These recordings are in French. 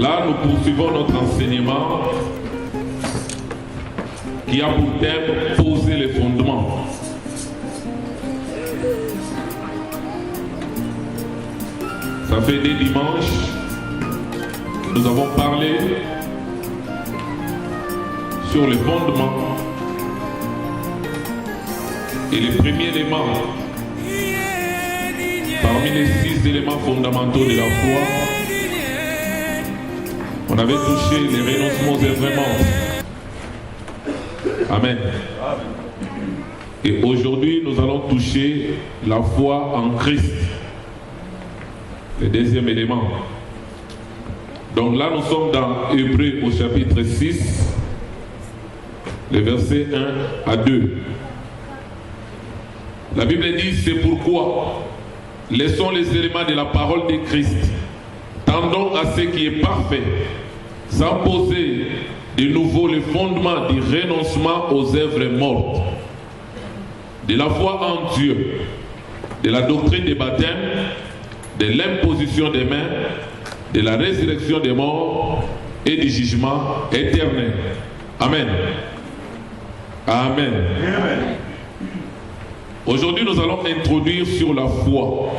Là, nous poursuivons notre enseignement qui a pour thème poser les fondements. Ça fait des dimanches que nous avons parlé sur les fondements. Et les premiers éléments, parmi les 6 éléments fondamentaux de la foi, on avait touché les renoncements et vraiment. Amen. Et aujourd'hui, nous allons toucher la foi en Christ. Le deuxième élément. Donc là, nous sommes dans Hébreux au chapitre 6, les versets 1 à 2. La Bible dit, c'est pourquoi laissons les éléments de la parole de Christ, tendons à ce qui est parfait, sans poser de nouveau le fondement du renoncement aux œuvres mortes, de la foi en Dieu, de la doctrine des baptêmes, de l'imposition des mains, de la résurrection des morts et du jugement éternel. Amen. Amen. Amen. Aujourd'hui, nous allons introduire sur la foi.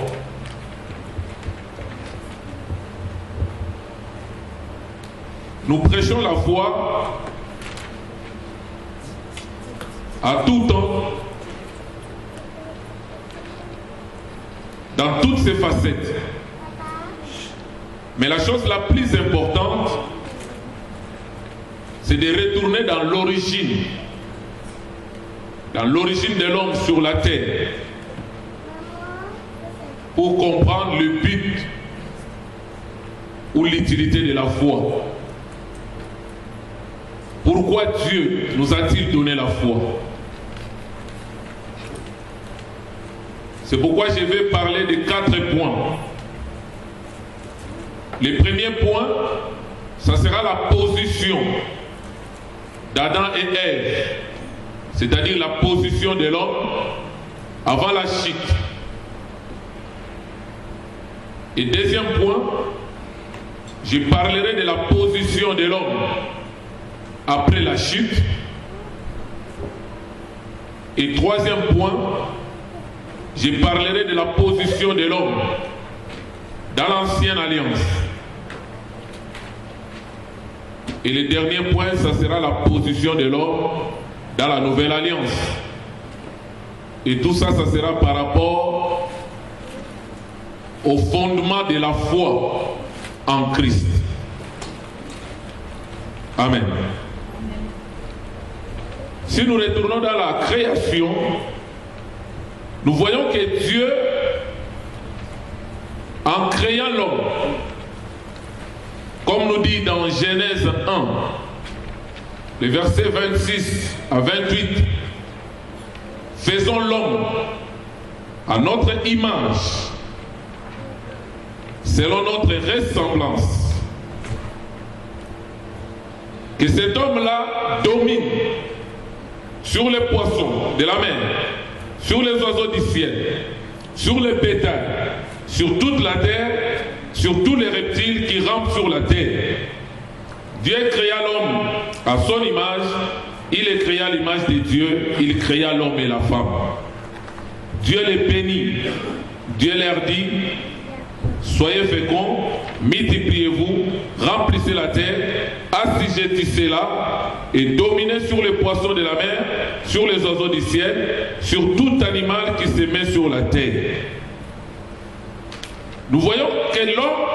Nous prêchons la foi à tout temps, dans toutes ses facettes. Mais la chose la plus importante, c'est de retourner dans l'origine de l'homme sur la terre, pour comprendre le but ou l'utilité de la foi. Pourquoi Dieu nous a-t-il donné la foi? C'est pourquoi je vais parler de 4 points. Le premier point, ça sera la position d'Adam et Ève, c'est-à-dire la position de l'homme avant la chute. Et deuxième point, je parlerai de la position de l'homme après la chute. Et troisième point, je parlerai de la position de l'homme dans l'ancienne alliance. Et le dernier point, ça sera la position de l'homme dans la nouvelle alliance. Et tout ça, ça sera par rapport au fondement de la foi en Christ. Amen. Si nous retournons dans la création, nous voyons que Dieu, en créant l'homme, comme nous dit dans Genèse 1, les versets 26 à 28, faisons l'homme à notre image, selon notre ressemblance. Que cet homme-là domine sur les poissons de la mer, sur les oiseaux du ciel, sur les bétails, sur toute la terre, sur tous les reptiles qui rampent sur la terre. Dieu créa l'homme à son image, il créa l'image de Dieu, il créa l'homme et la femme. Dieu les bénit, Dieu leur dit, soyez féconds, multipliez-vous, remplissez la terre, assujettissez-la et dominez sur les poissons de la mer, sur les oiseaux du ciel, sur tout animal qui se met sur la terre. Nous voyons que l'homme,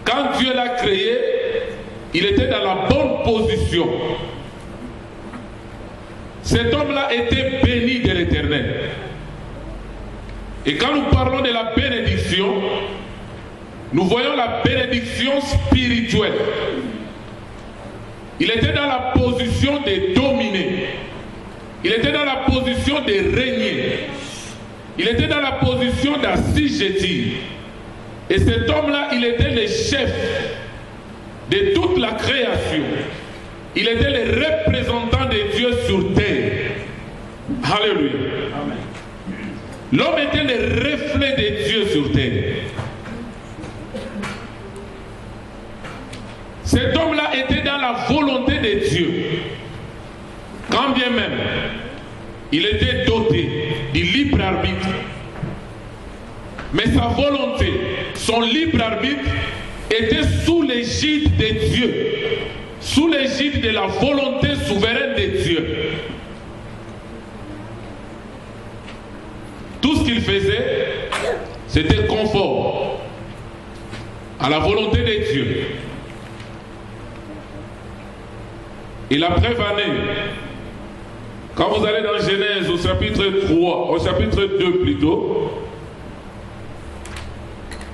quand Dieu l'a créé, il était dans la bonne position. Cet homme-là était béni de l'Éternel. Et quand nous parlons de la bénédiction, nous voyons la bénédiction spirituelle. Il était dans la position de dominer. Il était dans la position de régner. Il était dans la position d'assujettir. Et cet homme-là, il était le chef de toute la création. Il était le représentant de Dieu sur terre. Alléluia. Amen. L'homme était le reflet de Dieu sur terre. Cet homme-là était dans la volonté de Dieu. Quand bien même, il était doté du libre arbitre. Mais sa volonté, son libre arbitre, était sous l'égide de Dieu, sous l'égide de la volonté souveraine de Dieu. Tout ce qu'il faisait, c'était conforme à la volonté de Dieu. Et la preuve en est, quand vous allez dans Genèse au chapitre 3, au chapitre 2 plutôt,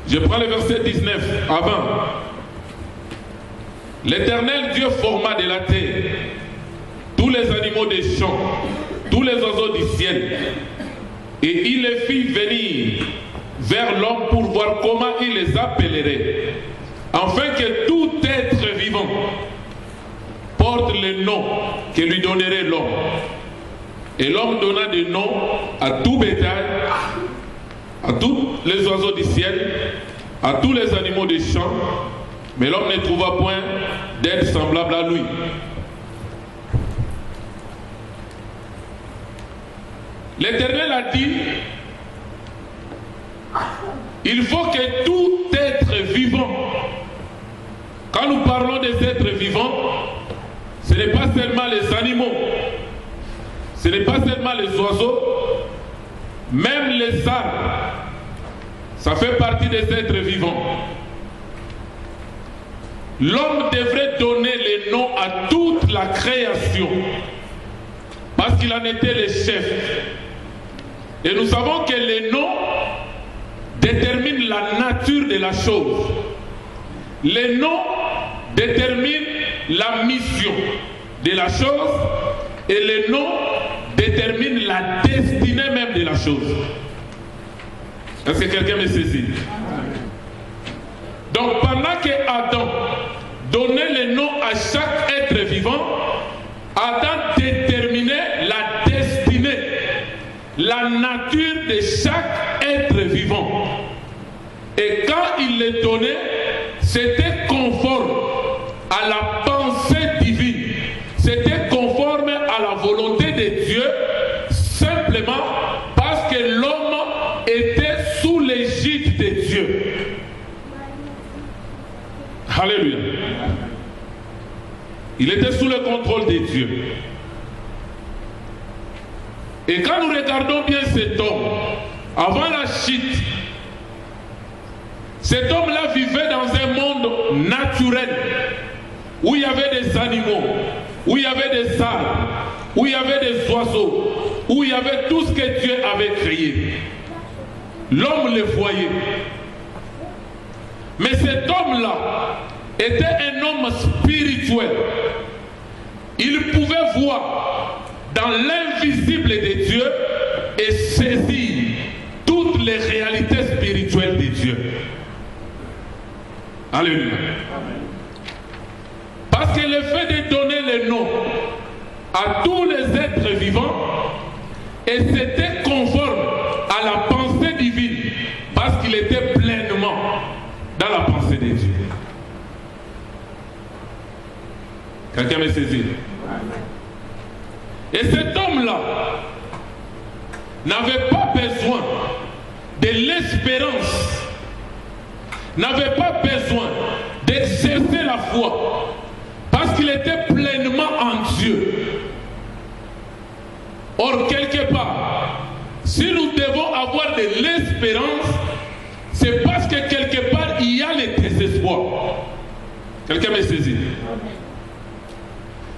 je prends le verset 19 avant. L'Éternel Dieu forma de la terre tous les animaux des champs, tous les oiseaux du ciel, et il les fit venir vers l'homme pour voir comment il les appellerait, afin que tout être vivant porte le nom que lui donnerait l'homme. Et l'homme donna des noms à tout bétail, à tous les oiseaux du ciel, à tous les animaux des champs, mais l'homme ne trouva point d'être semblable à lui. L'Éternel a dit, il faut que tout être vivant, quand nous parlons des êtres vivants, ce n'est pas seulement les animaux, ce n'est pas seulement les oiseaux, même les arbres, ça fait partie des êtres vivants. L'homme devrait donner les noms à toute la création, parce qu'il en était le chef. Et nous savons que les noms déterminent la nature de la chose. Les noms déterminent la mission de la chose, et les noms déterminent la destinée même de la chose. Est-ce que quelqu'un me saisit? Donc pendant que Adam donnait les noms à chaque être vivant, Adam déterminait la destinée, la nature de chaque être vivant. Et quand il les donnait, c'était conforme à la pensée divine. C'était conforme à la volonté de Dieu, simplement parce que l'homme était sous l'égide de Dieu. Alléluia. Il était sous le contrôle de Dieu. Et quand nous regardons bien cet homme, avant la chute, cet homme-là vivait dans un monde naturel, où il y avait des animaux, où il y avait des arbres, où il y avait des oiseaux, où il y avait tout ce que Dieu avait créé. L'homme le voyait. Mais cet homme-là était un homme spirituel. Il pouvait voir dans l'invisible de Dieu et saisir toutes les réalités spirituelles de Dieu. Alléluia. Parce que le fait de donner les noms à tous les êtres vivants, et c'était conforme à la pensée divine, parce qu'il était pleinement dans la pensée de Dieu. Quelqu'un me saisit? Et cet homme-là n'avait pas besoin de l'espérance, n'avait pas besoin d'exercer la foi, parce qu'il était pleinement en Dieu. Or, quelque part, si nous devons avoir de l'espérance, c'est parce que quelque part, il y a le désespoir. Quelqu'un me saisit?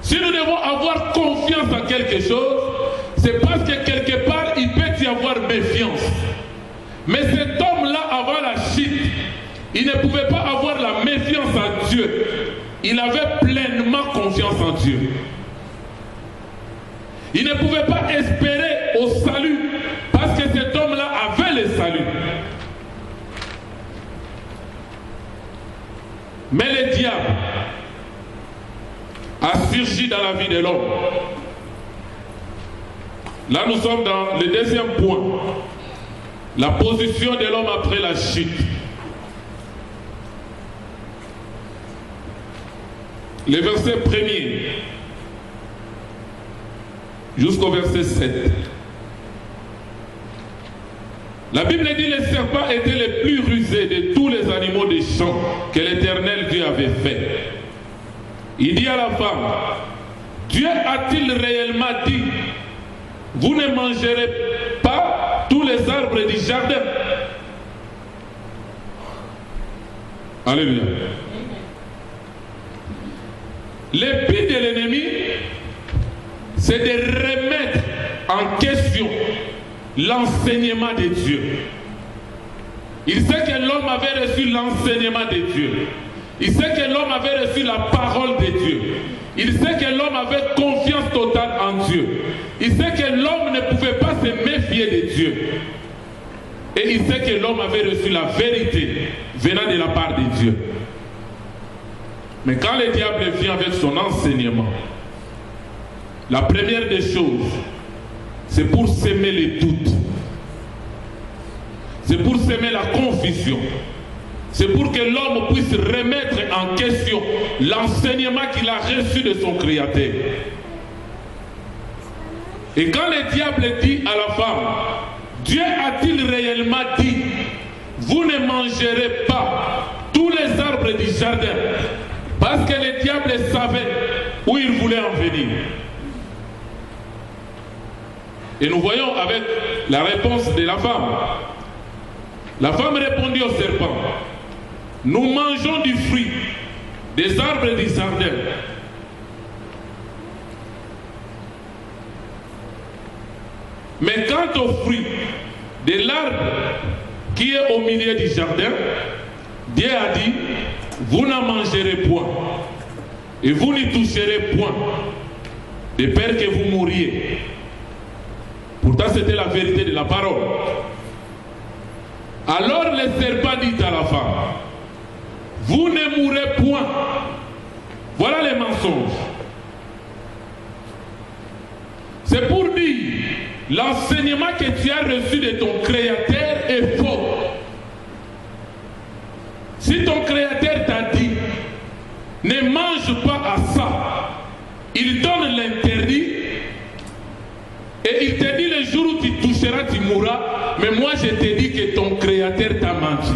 Si nous devons avoir confiance en quelque chose, c'est parce que quelque part, il peut y avoir méfiance. Mais cet homme-là, avant la chute, il ne pouvait pas avoir la méfiance en Dieu. Il avait pleinement confiance en Dieu. Il ne pouvait pas espérer au salut, parce que cet homme-là avait le salut. Mais le diable a surgi dans la vie de l'homme. Là, nous sommes dans le deuxième point. La position de l'homme après la chute. les versets 1er jusqu'au verset 7. La Bible dit les serpents étaient les plus rusés de tous les animaux des champs que l'Éternel Dieu avait fait. Il dit à la femme, Dieu a-t-il réellement dit, vous ne mangerez pas tous les arbres du jardin? Alléluia. Le but de l'ennemi, c'est de remettre en question l'enseignement de Dieu. Il sait que l'homme avait reçu l'enseignement de Dieu. Il sait que l'homme avait reçu la parole de Dieu. Il sait que l'homme avait confiance totale en Dieu. Il sait que l'homme ne pouvait pas se méfier de Dieu. Et il sait que l'homme avait reçu la vérité venant de la part de Dieu. Mais quand le diable vient avec son enseignement, la première des choses, c'est pour semer les doutes. C'est pour semer la confusion. C'est pour que l'homme puisse remettre en question l'enseignement qu'il a reçu de son Créateur. Et quand le diable dit à la femme, Dieu a-t-il réellement dit, vous ne mangerez pas tous les arbres du jardin? Parce que le diable savait où il voulait en venir. Et nous voyons avec la réponse de la femme. La femme répondit au serpent, nous mangeons du fruit des arbres du jardin. Mais quant au fruit de l'arbre qui est au milieu du jardin, Dieu a dit, vous n'en mangerez point et vous n'y toucherez point, de peur que vous mouriez. Pourtant, c'était la vérité de la parole. Alors le serpent dit à la femme, vous ne mourrez point. Voilà les mensonges. C'est pour dire, l'enseignement que tu as reçu de ton Créateur est faux. Si ton Créateur t'a dit, ne mange pas à ça, il donne l'interdit, et il te dit le jour où tu toucheras, tu mourras, mais moi je te dis que ton Créateur t'a menti.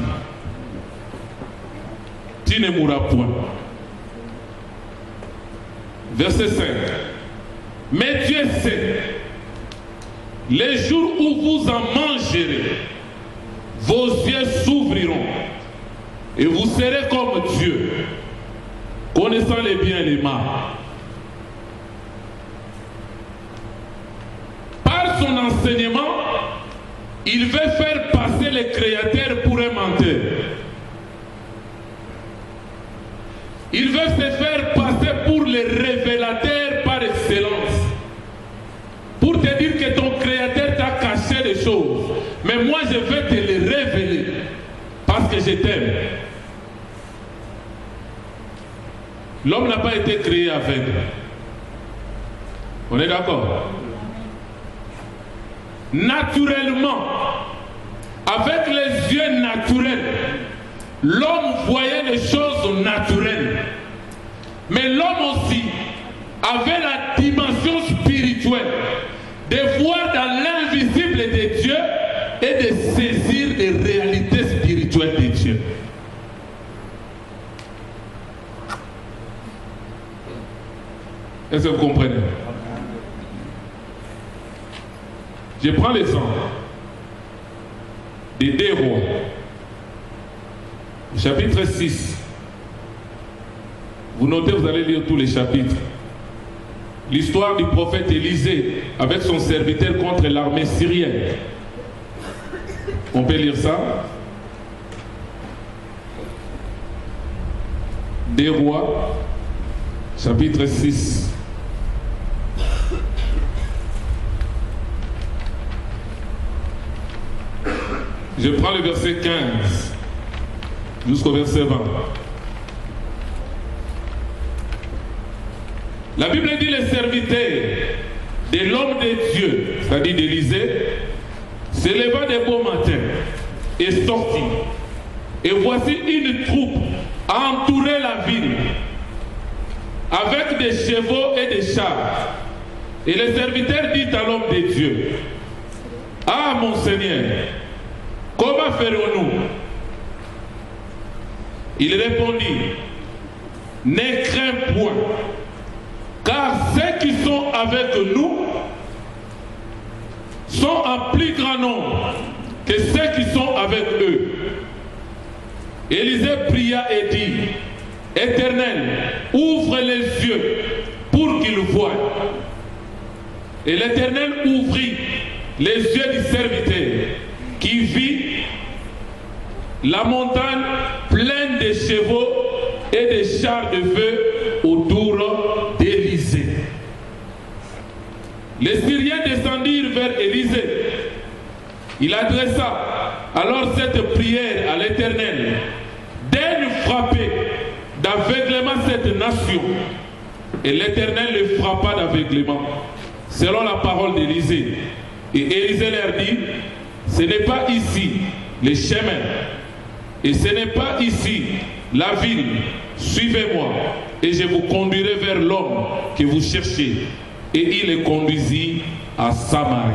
Tu ne mourras point. Verset 5. Mais Dieu sait, les jours où vous en mangerez, vos yeux s'ouvriront et vous serez comme Dieu, connaissant les biens et les mal. Par son enseignement, il veut faire passer le Créateur pour un menteur. Il veut se faire passer pour le révélateur par excellence. Pour te dire que ton Créateur t'a caché des choses. Mais moi je vais te les révéler. Parce que je t'aime. L'homme n'a pas été créé aveugle. On est d'accord? Naturellement, avec les yeux naturels, l'homme voyait les choses naturelles. Mais l'homme aussi avait la dimension spirituelle de voir dans l'invisible de Dieu et de saisir les réalités spirituelles de Dieu. Est-ce que vous comprenez? Je prends l'exemple des 2 rois. Chapitre 6. Vous notez, vous allez lire tous les chapitres. L'histoire du prophète Élisée avec son serviteur contre l'armée syrienne. On peut lire ça. 2 rois, chapitre 6. Je prends le verset 15 jusqu'au verset 20. La Bible dit les serviteurs de l'homme de Dieu, c'est-à-dire d'Élisée, se leva de beau matin et sortit. Et voici une troupe a entouré la ville. avec des chevaux et des chars. Et le serviteur dit à l'homme de Dieu, « Ah, mon Seigneur, comment ferons-nous » Il répondit, « Ne crains point, car ceux qui sont avec nous sont en plus grand nombre que ceux qui sont avec eux. » Élisée pria et dit, « Éternel, ouvre les yeux pour qu'ils voient. » Et l'Éternel ouvrit les yeux du serviteur, qui vit la montagne pleine de chevaux et de chars de feu autour d'Élisée. Les Syriens descendirent vers Élisée. Il adressa alors cette prière à l'Éternel. Daigne frapper d'aveuglement cette nation. Et l'Éternel le frappa d'aveuglement, selon la parole d'Élisée. Et Élisée leur dit, ce n'est pas ici les chemins, et ce n'est pas ici la ville. Suivez-moi, et je vous conduirai vers l'homme que vous cherchez. Et il les conduisit à Samarie.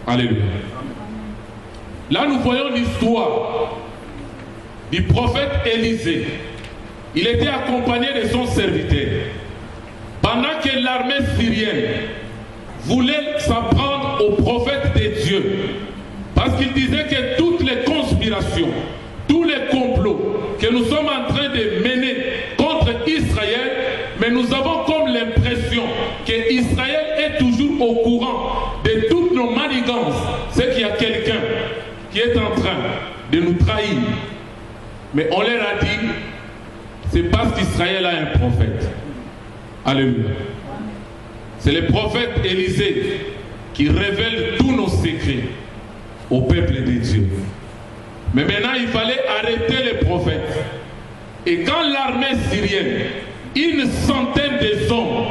Alléluia. Là, nous voyons l'histoire du prophète Élisée. Il était accompagné de son serviteur. Pendant que l'armée syrienne voulait s'en prendre au prophète de Dieu, parce qu'il disait que toutes les conspirations, tous les complots que nous sommes en train de mener contre Israël, mais nous avons comme l'impression qu'Israël est toujours au courant de toutes nos manigances. C'est qu'il y a quelqu'un qui est en train de nous trahir. Mais on leur a dit, c'est parce qu'Israël a un prophète. Alléluia. C'est le prophète Élisée qui révèle tous nos secrets au peuple de Dieu. Mais maintenant, il fallait arrêter les prophètes. Et quand l'armée syrienne, une centaine de hommes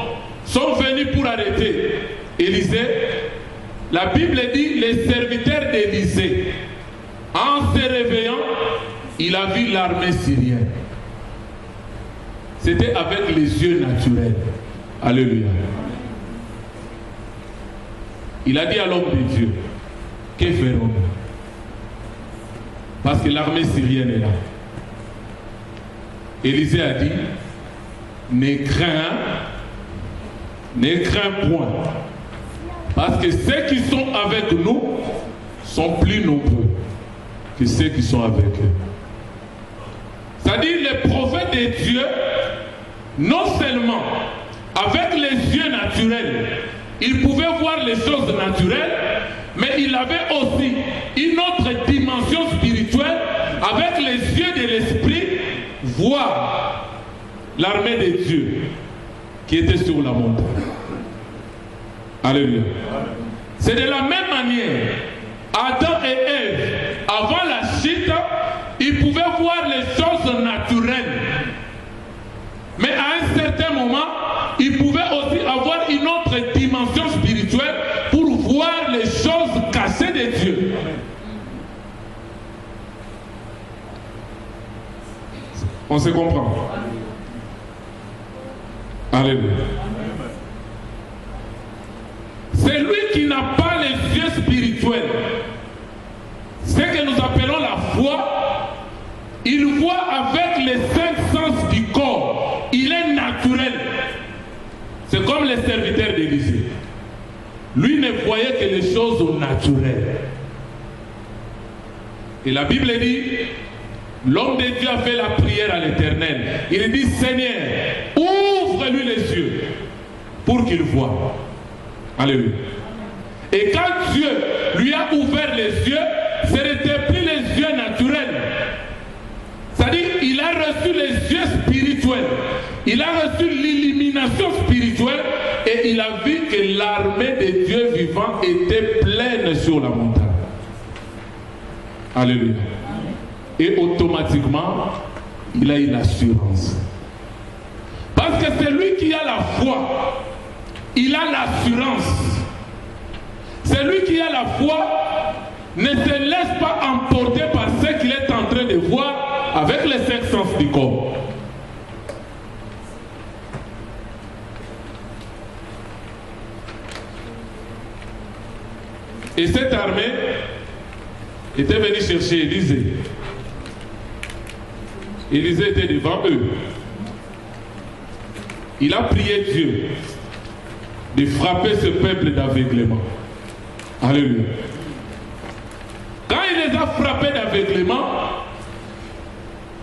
sont venus pour arrêter Élisée, la Bible dit, les serviteurs d'Élisée, en se réveillant, il a vu l'armée syrienne. C'était avec les yeux naturels. Alléluia. Il a dit à l'homme de Dieu, que ferons-nous? Parce que l'armée syrienne est là. Élisée a dit, ne crains point. Parce que ceux qui sont avec nous sont plus nombreux que ceux qui sont avec eux. C'est-à-dire les prophètes de Dieu, non seulement avec les yeux naturels, ils pouvaient voir les choses naturelles, mais il avait aussi une autre dimension spirituelle, avec les yeux de l'esprit, voir l'armée de Dieu qui était sur la montagne. Alléluia. C'est de la même manière, Adam et Ève, avant la chute, ils pouvaient voir les choses naturelles. Mais à un certain moment, ils pouvaient aussi avoir une autre dimension spirituelle pour voir les choses cachées de Dieu. On se comprend? Alléluia. Celui qui n'a pas les yeux spirituels, ce que nous appelons la foi, il voit avec les 5 sens du corps. Il est naturel. C'est comme les serviteurs d'Élisée. Lui ne voyait que les choses naturelles. Et la Bible dit, l'homme de Dieu a fait la prière à l'Éternel. Il dit, Seigneur, ouvre-lui les yeux pour qu'il voie. Alléluia. Et quand Dieu lui a ouvert les yeux, ce n'était plus les yeux naturels. C'est-à-dire, il a reçu les yeux spirituels. Il a reçu l'illumination spirituelle et il a vu que l'armée de Dieu vivant était pleine sur la montagne. Alléluia. Et automatiquement, il a une assurance. Parce que c'est lui qui a la foi. Il a l'assurance. C'est lui qui a la foi, ne se laisse pas emporter par ce qu'il est en train de voir avec les 5 sens du corps. Et cette armée était venue chercher Élisée. Élisée était devant eux. Il a prié Dieu de frapper ce peuple d'aveuglement. Alléluia. Quand il les a frappés d'aveuglement,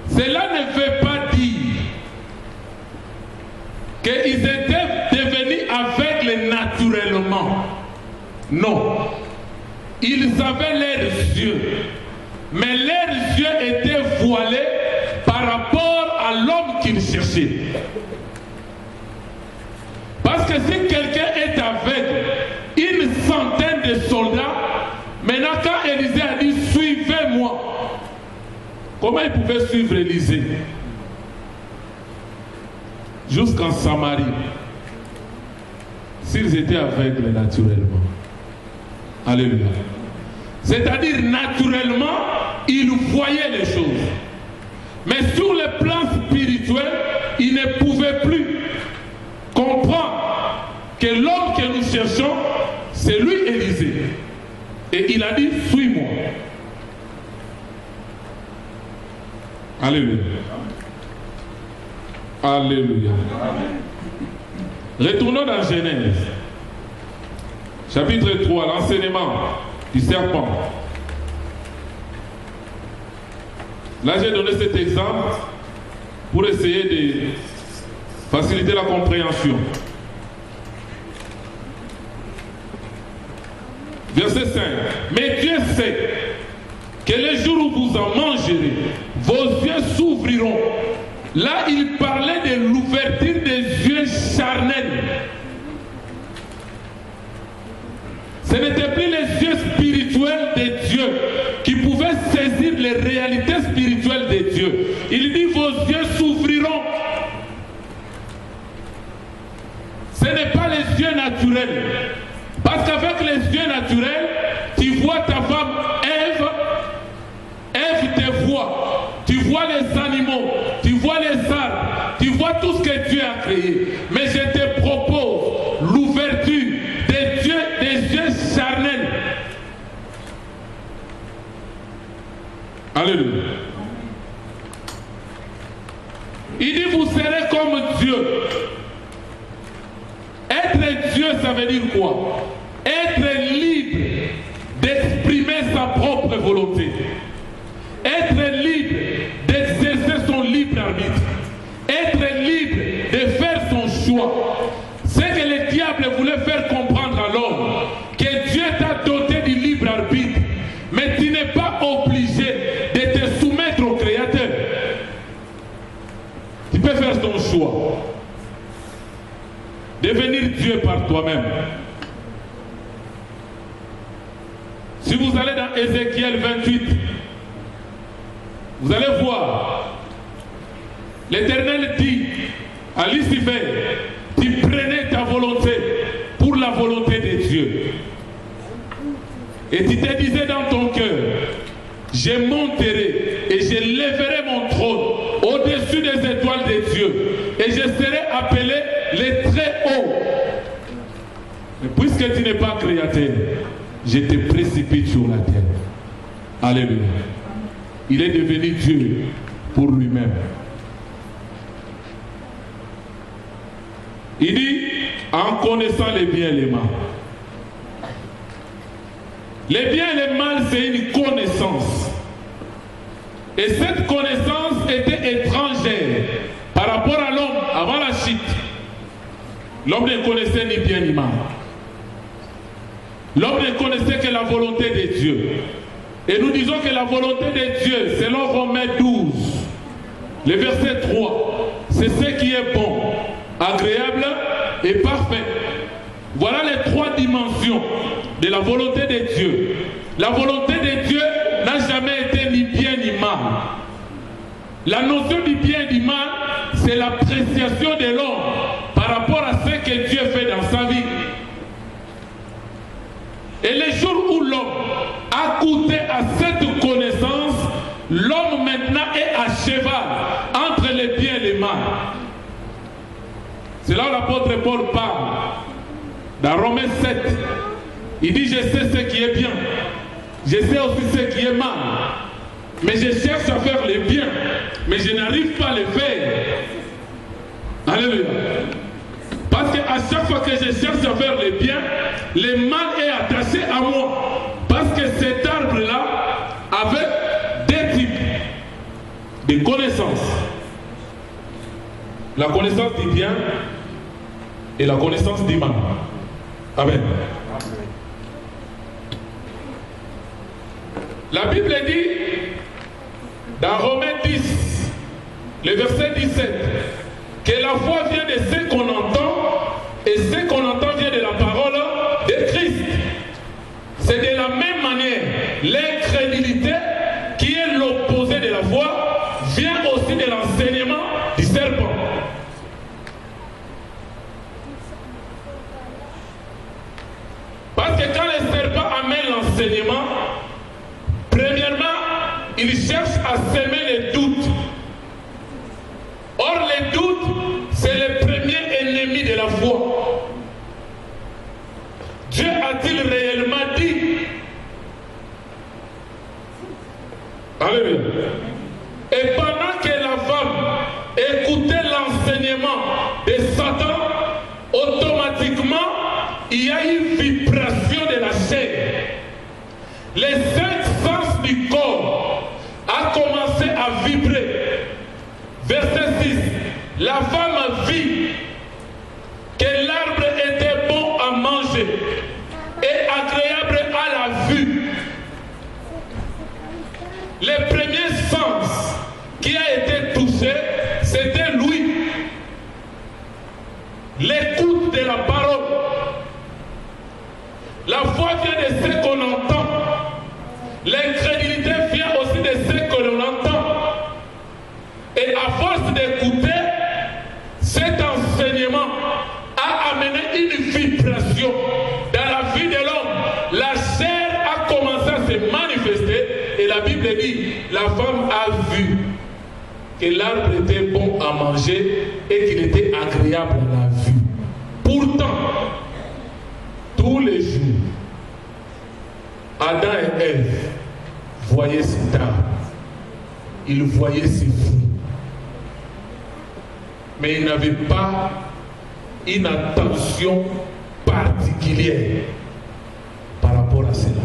cela ne veut pas dire qu'ils étaient devenus aveugles naturellement. Non. Ils avaient leurs yeux, mais leurs yeux étaient voilés par rapport à l'homme qu'ils cherchaient. Parce que si quelqu'un est aveugle, une centaine de soldats, maintenant quand Élisée a dit « Suivez-moi », comment ils pouvaient suivre Élisée? Jusqu'en Samarie, s'ils étaient aveugles naturellement. Alléluia. C'est-à-dire naturellement, ils voyaient les choses. Mais sur le plan spirituel, ils ne pouvaient plus comprendre que l'homme que nous cherchons, c'est lui Élisée. Et il a dit, suis-moi. Alléluia. Alléluia. Retournons dans Genèse. Chapitre 3, l'enseignement du serpent. Là, j'ai donné cet exemple pour essayer de faciliter la compréhension. Verset 5. Mais Dieu sait que le jour où vous en mangerez, vos yeux s'ouvriront. Là, il parlait de l'ouverture des yeux charnels. Ce n'était plus les yeux spirituels de Dieu qui pouvaient saisir les réalités spirituelles de Dieu. Il dit, vos yeux s'ouvriront. Ce n'est pas les yeux naturels. Parce qu'avec les yeux naturels, tu vois ta femme Ève. Ève te voit. Tu vois les animaux, tu vois les arbres, tu vois tout ce que Dieu a créé. Mais je te propose l'ouverture des yeux charnels. Alléluia. Il dit, vous serez comme Dieu. Être Dieu, ça veut dire quoi? Être libre d'exprimer sa propre volonté. Être libre d'exercer son libre arbitre. Être libre de faire son choix. C'est que le diable voulait faire comprendre à l'homme que Dieu t'a doté du libre arbitre. Mais tu n'es pas obligé de te soumettre au Créateur. Tu peux faire ton choix. Devenir Dieu par toi-même. Si vous allez dans Ézéchiel 28, vous allez voir, l'Éternel dit à Lucifer, tu prenais ta volonté pour la volonté de Dieu. Et tu te disais dans ton cœur, je monterai et je lèverai mon trône au-dessus des étoiles de Dieu. Et je serai appelé le très haut. Mais puisque tu n'es pas créateur, je te précipite sur la terre. Alléluia. Il est devenu Dieu pour lui-même. Il dit, en connaissant les biens et les mal. Les biens et les mal, c'est une connaissance. Et cette connaissance était étrangère par rapport à l'homme avant la chute. L'homme ne connaissait ni bien ni mal. L'homme ne connaissait que la volonté de Dieu. Et nous disons que la volonté de Dieu, selon Romains 12, le verset 3, c'est ce qui est bon, agréable et parfait. Voilà les trois dimensions de la volonté de Dieu. La volonté de Dieu n'a jamais été ni bien ni mal. La notion du bien et du mal, c'est l'appréciation de l'homme par rapport à ce que Dieu fait dans sa vie. Et le jour où l'homme a goûté à cette connaissance, l'homme maintenant est à cheval entre le bien et le mal. C'est là où l'apôtre Paul parle, dans Romains 7, Il dit, je sais ce qui est bien. Je sais aussi ce qui est mal. Mais je cherche à faire le bien. Mais je n'arrive pas à le faire. Alléluia. Parce qu'à chaque fois que je cherche à faire le bien, le mal est attaché à moi. Parce que cet arbre-là avait deux types de connaissances. La connaissance du bien et la connaissance du mal. Amen. La Bible dit dans Romains 10, le verset 17, que la foi vient de ce qu'on entend et ce qu'on entend vient de la parole de Christ. C'est de la même manière, l'incrédulité qui est l'opposé de la foi vient aussi de l'enseignement du serpent. Parce que quand le serpent amène l'enseignement, premièrement, il cherche à semer les doutes. Or, les doutes, c'est le premier ennemi de la foi. Dieu a-t-il réellement dit? Alléluia. Et pendant que la femme écoutait l'enseignement de Satan, automatiquement, il y a une vibration de la chair. Les 5 sens du corps a commencé à vibrer. Verset 6. La femme vit que l'arbre était bon à manger et agréable à la vue. Le premier sens qui a été touché, c'était lui. L'écoute de la parole. La foi vient de ce qu'on entend. L'incrédulité vient aussi de ce que l'on entend. Et à force d'écouter, cet enseignement a amené une vibration dans la vie de l'homme. La chair a commencé à se manifester et la Bible dit, la femme a vu que l'arbre était bon à manger et qu'il était agréable à la vue. Pourtant, tous les jours, Adam et Ève voyaient cet arbre. Ils voyaient ses fruits. Mais ils n'avaient pas une attention particulière par rapport à cela.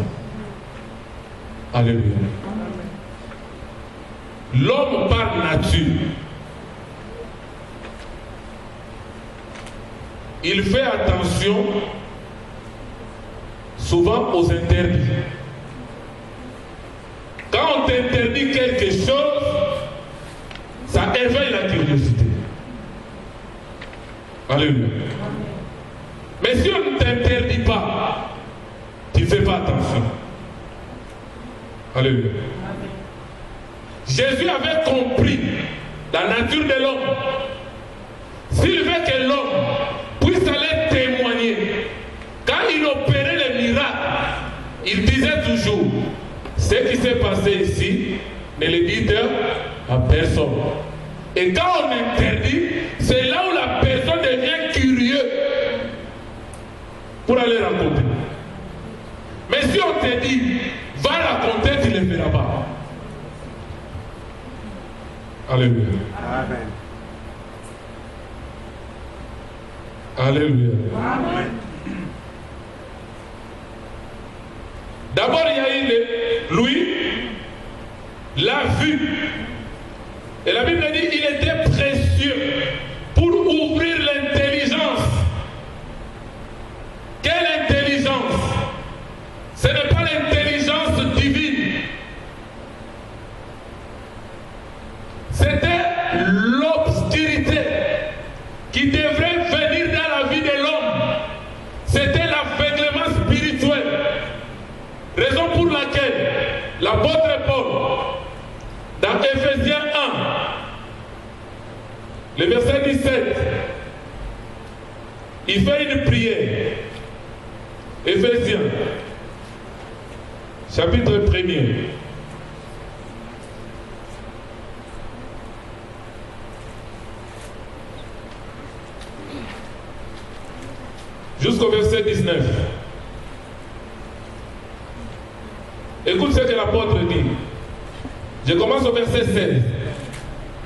Alléluia. L'homme par nature, il fait attention souvent aux interdits. Quand on t'interdit quelque chose, ça éveille la curiosité. Alléluia. Mais si on ne t'interdit pas, tu ne fais pas attention. Alléluia. Jésus avait compris la nature de l'homme. S'il veut que l'homme puisse aller témoigner, quand il opérait les miracles, il disait toujours, ce qui s'est passé ici, ne le dites à personne. Et quand on interdit, c'est là où la personne devient curieuse pour aller raconter. Mais si on te dit, va raconter, tu ne le feras pas. Alléluia. Amen. Alléluia. Amen. D'abord, il y a eu Louis, l'a vu. Et la Bible dit qu'il était précieux pour ouvrir l'intelligence. Quelle intelligence? Ce n'est pas l'intelligence divine. C'était l'obscurité qui devrait venir dans la vie de l'homme. C'était l'aveuglement spirituel. Raison pour laquelle l'apôtre Paul, dans Ephésiens 1, le verset 17, il fait une prière. Ephésiens, chapitre 1er. Jusqu'au verset 19. Écoute ce que l'apôtre dit. Je commence au verset 16.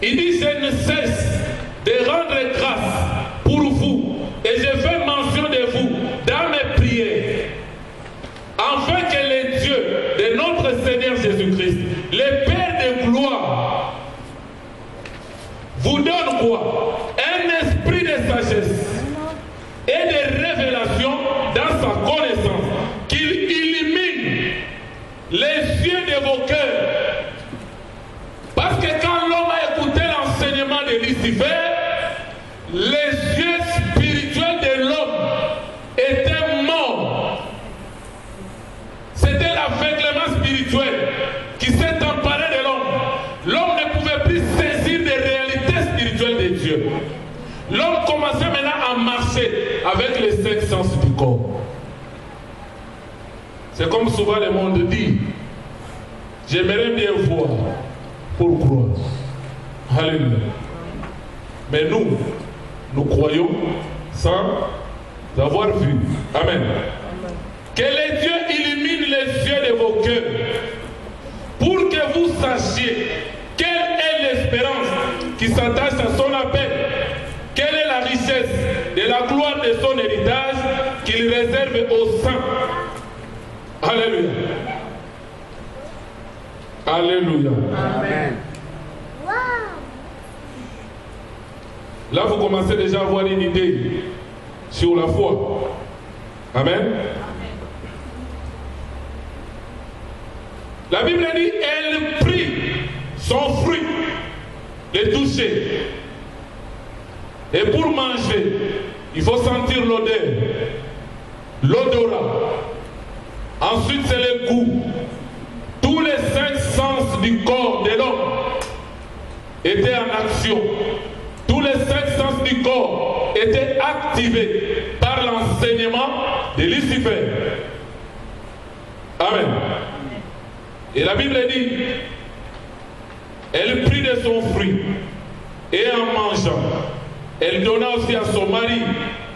Il dit, je ne cesse de rendre grâce pour vous et je fais mention de vous dans mes prières, afin que le Dieu de notre Seigneur Jésus-Christ, le Père de gloire, vous donne quoi? Un esprit de sagesse et de révélation dans sa connaissance, qu'il illumine les yeux de vos cœurs. Parce que quand l'homme a écouté l'enseignement de Lucifer, les yeux spirituels de l'homme étaient morts. C'était l'aveuglement spirituel qui s'est emparé de l'homme. L'homme ne pouvait plus saisir des réalités spirituelles de Dieu. L'homme commençait maintenant à marcher avec les 5 sens du corps. C'est comme souvent le monde dit, j'aimerais bien voir pour croire. Alléluia. Mais nous croyons sans avoir vu. Amen. Que les dieux illumine les yeux de vos cœurs pour que vous sachiez quelle est l'espérance qui s'attache à son appel, quelle est la richesse de la gloire de son héritage qu'il réserve aux saints. Alléluia. Alléluia. Amen. Là, vous commencez déjà à avoir une idée sur la foi. Amen. La Bible dit, elle prit son fruit, le toucher. Et pour manger, il faut sentir l'odeur, l'odorat. Ensuite, c'est le goût. Tous les 5 sens du corps de l'homme étaient en action. Tous les 5 sens du corps étaient activés par l'enseignement de Lucifer. Amen. Et la Bible dit, elle prit de son fruit et en mangeant, elle donna aussi à son mari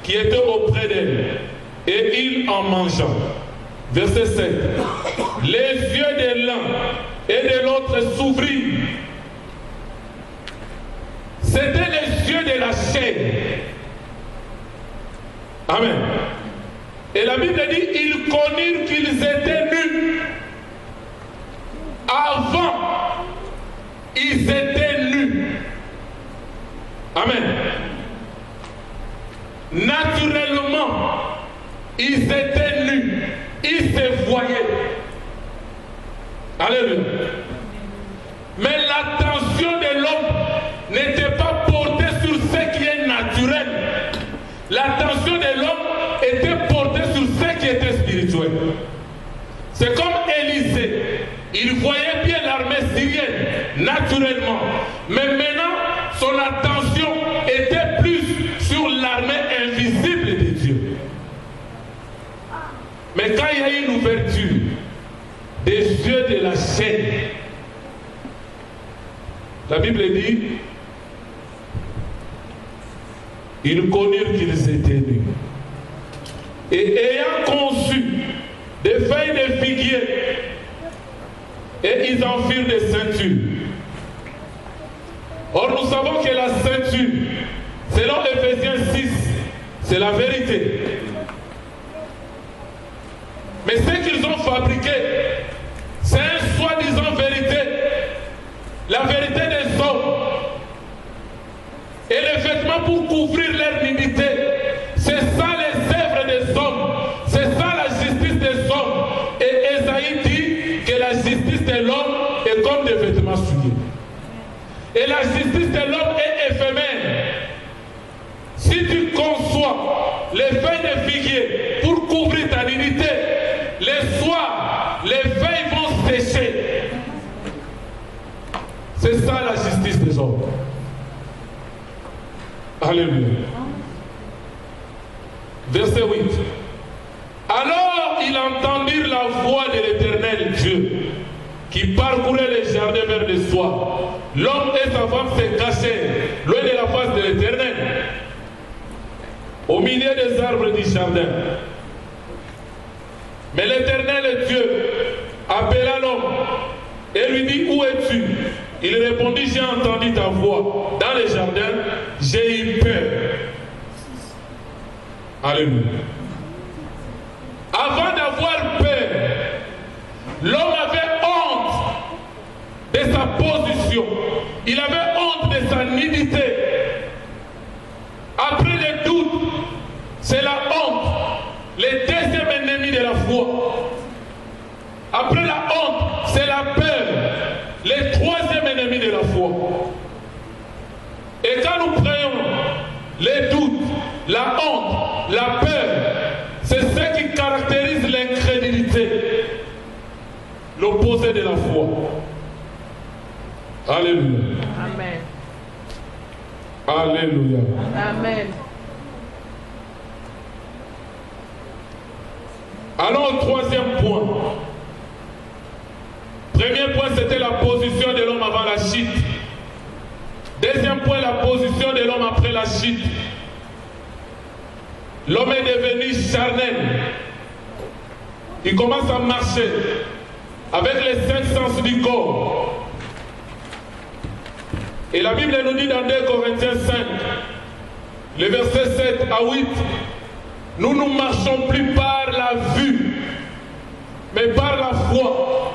qui était auprès d'elle et il en mangeant. Verset 7. Les yeux de l'un et de l'autre s'ouvrirent. C'était les yeux de la chair. Amen. Et la Bible dit, ils connurent qu'ils étaient nus. Avant, ils étaient nus. Amen. Naturellement, ils étaient nus. Ils se voyaient. Alléluia. Mais l'attention de l'homme n'était pas portée sur ce qui est naturel. L'attention de l'homme était portée sur ce qui était spirituel. C'est comme Élisée. Il voyait bien l'armée syrienne naturellement. Mais maintenant, son attention était plus sur l'armée invisible de Dieu. Mais quand il y a une ouverture des yeux de la chair, la Bible dit, ils connurent qu'ils étaient nus. Et ayant conçu des feuilles de figuier, et ils en firent des ceintures. Or nous savons que la ceinture, selon Ephésiens 6, c'est la vérité. Mais ce qu'ils ont fabriqué, c'est un soi-disant vérité. La vérité des hommes. Et les vêtements pour couvrir leur nudité. C'est ça les œuvres des hommes. C'est ça la justice des hommes. Et Ésaïe dit que la justice de l'homme est comme des vêtements souillés. Et la justice de l'homme est éphémère. Si tu conçois les feuilles de figuier pour couvrir ta nudité, les soirs, les feuilles vont sécher. C'est ça la justice des hommes. Alléluia. Verset 8. Alors ils entendirent la voix de l'Éternel Dieu qui parcourait les jardins vers le soir. L'homme et sa femme se cachèrent loin de la face de l'Éternel, au milieu des arbres du jardin. Mais l'Éternel Dieu appela l'homme et lui dit, où es-tu? Il répondit, j'ai entendu ta voix dans le jardin, j'ai eu peur. Alléluia. Avant d'avoir peur, l'homme avait honte de sa position. Il avait honte de sa nudité. Après le doute, c'est la honte, le deuxième ennemi de la foi. Après la honte, c'est la peur, le troisième ennemi de la foi. Et quand nous prenons les doutes, la honte, la peur, c'est ce qui caractérise l'incrédulité, l'opposé de la foi. Alléluia. Amen. Alléluia. Amen. Alors, au troisième point. Premier point, c'était la position de l'homme avant la chute. Deuxième point, la position de l'homme après la chute. L'homme est devenu charnel. Il commence à marcher avec les 5 sens du corps. Et la Bible nous dit dans 2 Corinthiens 5, le verset 7 à 8, nous ne marchons plus par la vue, mais par la foi.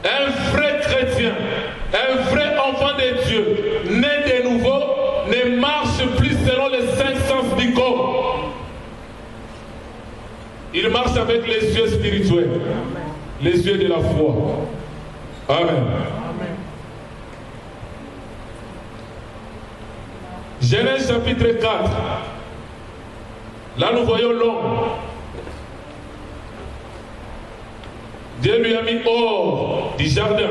Un vrai chrétien, un vrai enfant de Dieu, né de nouveau, ne marche plus selon les 5 sens du corps. Il marche avec les yeux spirituels, les yeux de la foi. Amen. Genèse chapitre 4. Là nous voyons l'homme. Dieu lui a mis hors du jardin.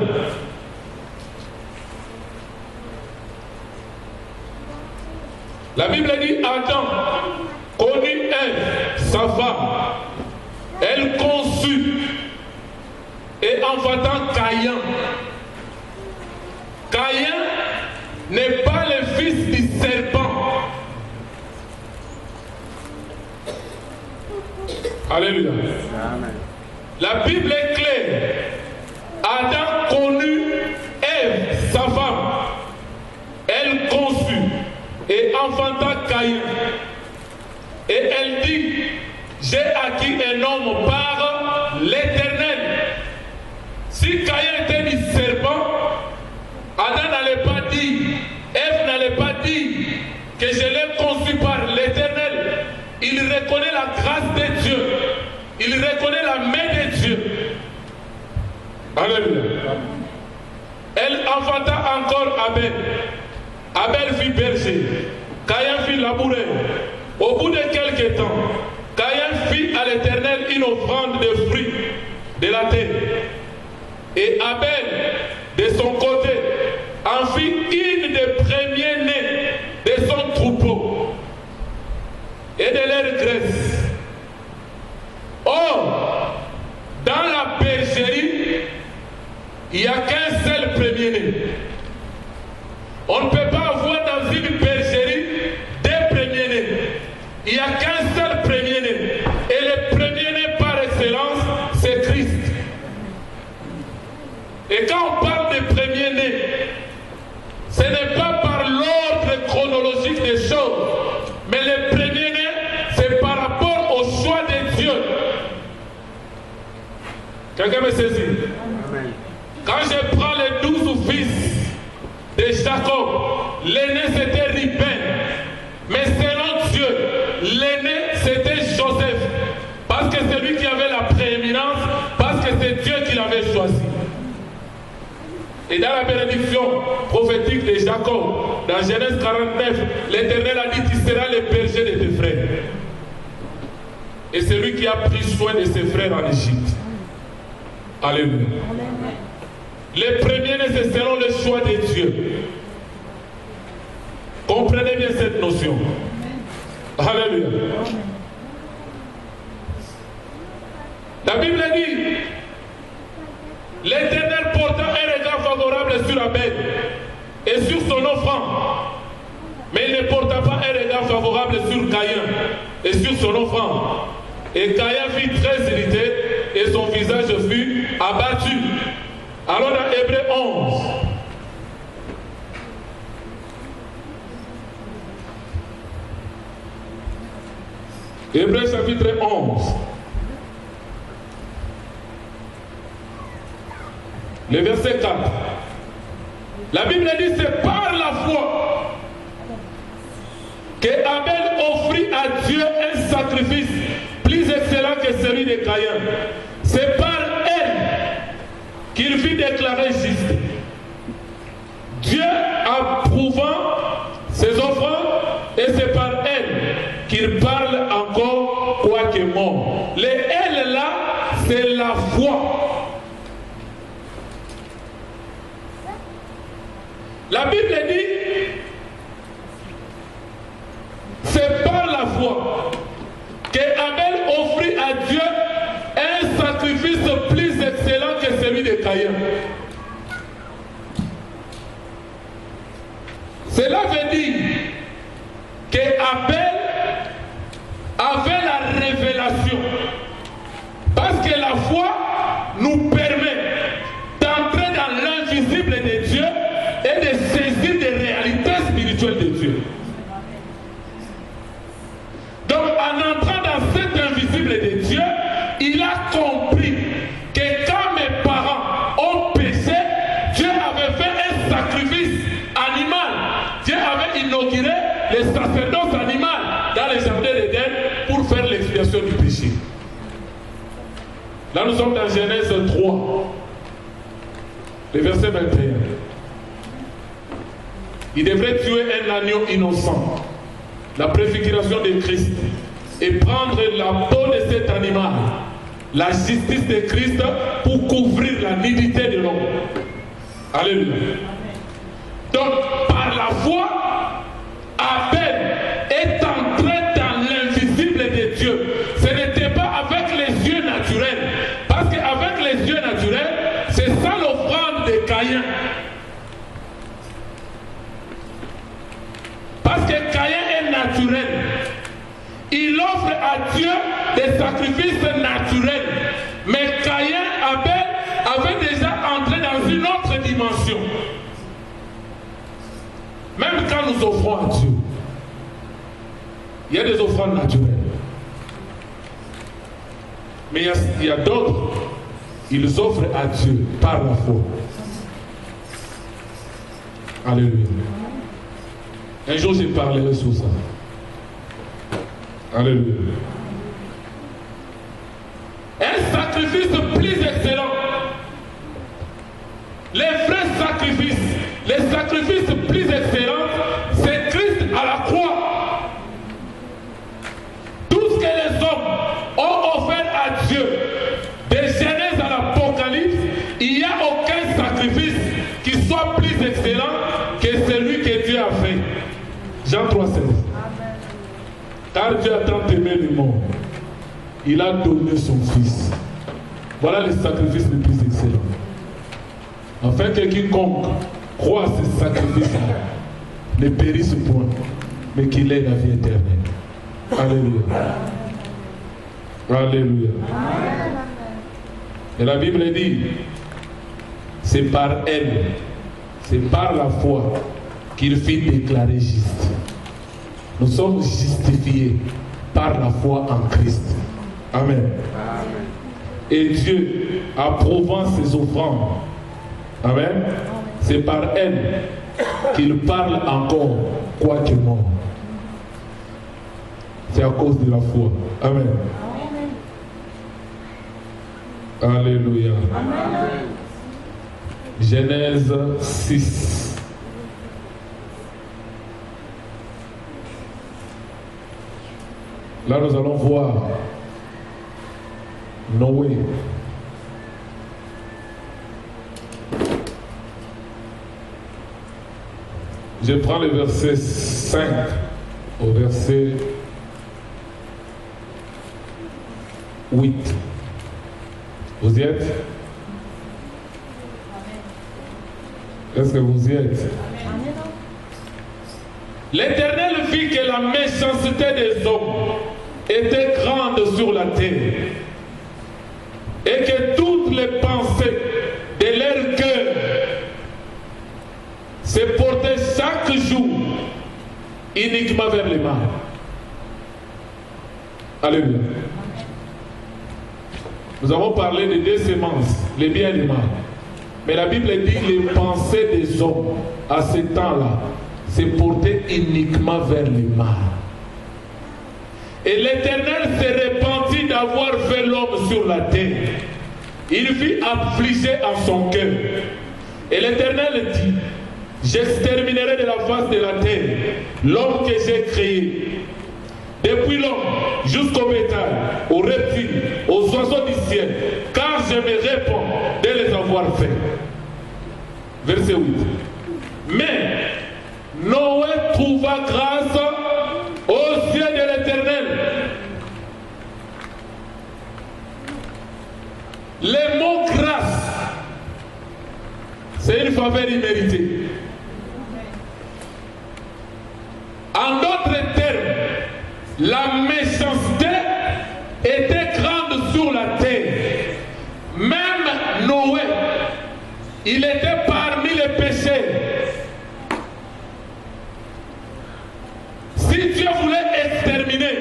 La Bible dit, Adam connut Ève, sa femme. Elle conçut et enfantant Caïn. Caïn n'est pas le fils du serpent. Alléluia. Amen. La Bible est claire. Adam connut Ève, sa femme. Elle conçut et enfanta Caïn. Et elle dit, j'ai acquis un homme par l'Éternel. Si Caïn était du serpent, Adam n'allait pas dire, Ève n'allait pas dire que je l'ai conçu par l'Éternel. Il reconnaît la grâce de Dieu. Il reconnaît la main de Dieu. Alléluia. Elle enfanta encore Abel. Abel fit berger. Caïn fit labourer. Au bout de quelques temps, Caïn fit à l'Éternel une offrande de fruits de la terre. Et Abel, de son côté, en fit une des premiers-nés de son troupeau et de leur graisse. Or, dans la bergerie, il n'y a qu'un seul premier-né. On ne peut pas avoir dans une bergerie deux premiers-nés. Il n'y a qu'un seul premier-né. Et le premier-né par excellence, c'est Christ. Et quand on parle de premier-né, ce n'est pas par l'ordre chronologique des choses, mais le premier-né, c'est par rapport au choix de Dieu. Quelqu'un me saisit? Amen. Quand je prends les 12 fils de Jacob, l'aîné c'était Ruben, mais selon Dieu, l'aîné c'était Joseph, parce que c'est lui qui avait la prééminence, parce que c'est Dieu qui l'avait choisi. Et dans la bénédiction prophétique de Jacob, dans Genèse 49, l'Éternel a dit, tu seras le berger de tes frères. Et c'est lui qui a pris soin de ses frères en Égypte. Alléluia. Les premiers-nés, c'est selon le choix de Dieu. Comprenez bien cette notion. Alléluia. La Bible dit, l'Éternel porta un regard favorable sur Abel et sur son offrande. Mais il ne porta pas un regard favorable sur Caïn et sur son offrande. Et Caïn fut très irrité et son visage fut abattu. Alors dans Hébreux 11, Hébreux chapitre 11, le verset 4. La Bible dit, c'est par la foi que Abel offrit à Dieu un sacrifice plus excellent que celui de Caïn. C'est par elle qu'il fut déclaré juste. Dieu approuvant ses offrandes, et c'est par elle qu'il parle encore quoique mort. Les elle là, c'est la foi. La Bible dit, c'est par la foi que Abel offrit à Dieu un sacrifice plus excellent que celui de Caïn. Cela veut dire que Abel avait la révélation, parce que la foi nous permet d'entrer dans l'invisible de Dieu et de saisir des réalités spirituelles de Dieu. Donc en entrant dans cet invisible de Dieu, il a compris que quand mes parents ont péché, Dieu avait fait un sacrifice animal. Dieu avait inauguré le sacerdoce animal dans les jardins d'Éden pour faire l'expiation du péché. Là nous sommes dans Genèse 3, le verset 21. Il devrait tuer un agneau innocent, la préfiguration de Christ, et prendre la peau de cet animal, la justice de Christ, pour couvrir la nudité de l'homme. Alléluia. Donc, par la foi, Abel est entré dans l'invisible de Dieu. Ce n'était pas avec les yeux naturels, parce qu'avec les yeux naturels, c'est ça l'offrande de Caïn. Parce que Caïn est naturel. Il offre à Dieu des sacrifices naturels. Mais Caïn, Abel, avait déjà entré dans une autre dimension. Même quand nous offrons à Dieu, il y a des offrandes naturelles. Mais il y a d'autres, ils offrent à Dieu par la foi. Alléluia. Un jour, je parlerai sur ça. Alléluia. Un sacrifice plus excellent. Les vrais sacrifices, les sacrifices plus excellents, c'est Christ à la croix. Tout ce que les hommes ont offert à Dieu, de Genèse à l'Apocalypse, il n'y a aucun sacrifice qui soit plus excellent que celui que Dieu a fait. Jean 3,16. Car Dieu a tant aimé le monde, il a donné son Fils. Voilà le sacrifice le plus excellent. Afin que quiconque croit à ce sacrifice ne périsse point, mais qu'il ait la vie éternelle. Alléluia. Alléluia. Et la Bible dit, c'est par elle, c'est par la foi qu'il fit déclarer juste. Nous sommes justifiés par la foi en Christ. Amen. Et Dieu, approuvant ses offrandes, amen, c'est par elle qu'il parle encore, quoique mort. C'est à cause de la foi. Amen. Alléluia. Amen. Genèse 6. Là, nous allons voir Noé. Je prends le verset 5 au verset 8. Vous y êtes? Est-ce que vous y êtes? L'Éternel vit que la méchanceté des hommes était grande sur la terre, et que toutes les pensées de leur cœur se portaient chaque jour uniquement vers le mal. Alléluia. Nous avons parlé de deux semences, les biens et les mal. Mais la Bible dit que les pensées des hommes à ce temps-là se portaient uniquement vers le mal. Et l'Éternel se repentit d'avoir fait l'homme sur la terre. Il fut affligé en son cœur. Et l'Éternel dit, j'exterminerai de la face de la terre l'homme que j'ai créé. Depuis l'homme jusqu'au bétail, aux reptiles, aux oiseaux du ciel, car je me réponds de les avoir faits. Verset 8. Mais Noé trouva grâce aux yeux de l'Éternel. Le mot grâce, c'est une faveur imméritée. En d'autres termes, la méchanceté était grande sur la terre. Même Noé, il était parmi les pécheurs. Si Dieu voulait exterminer,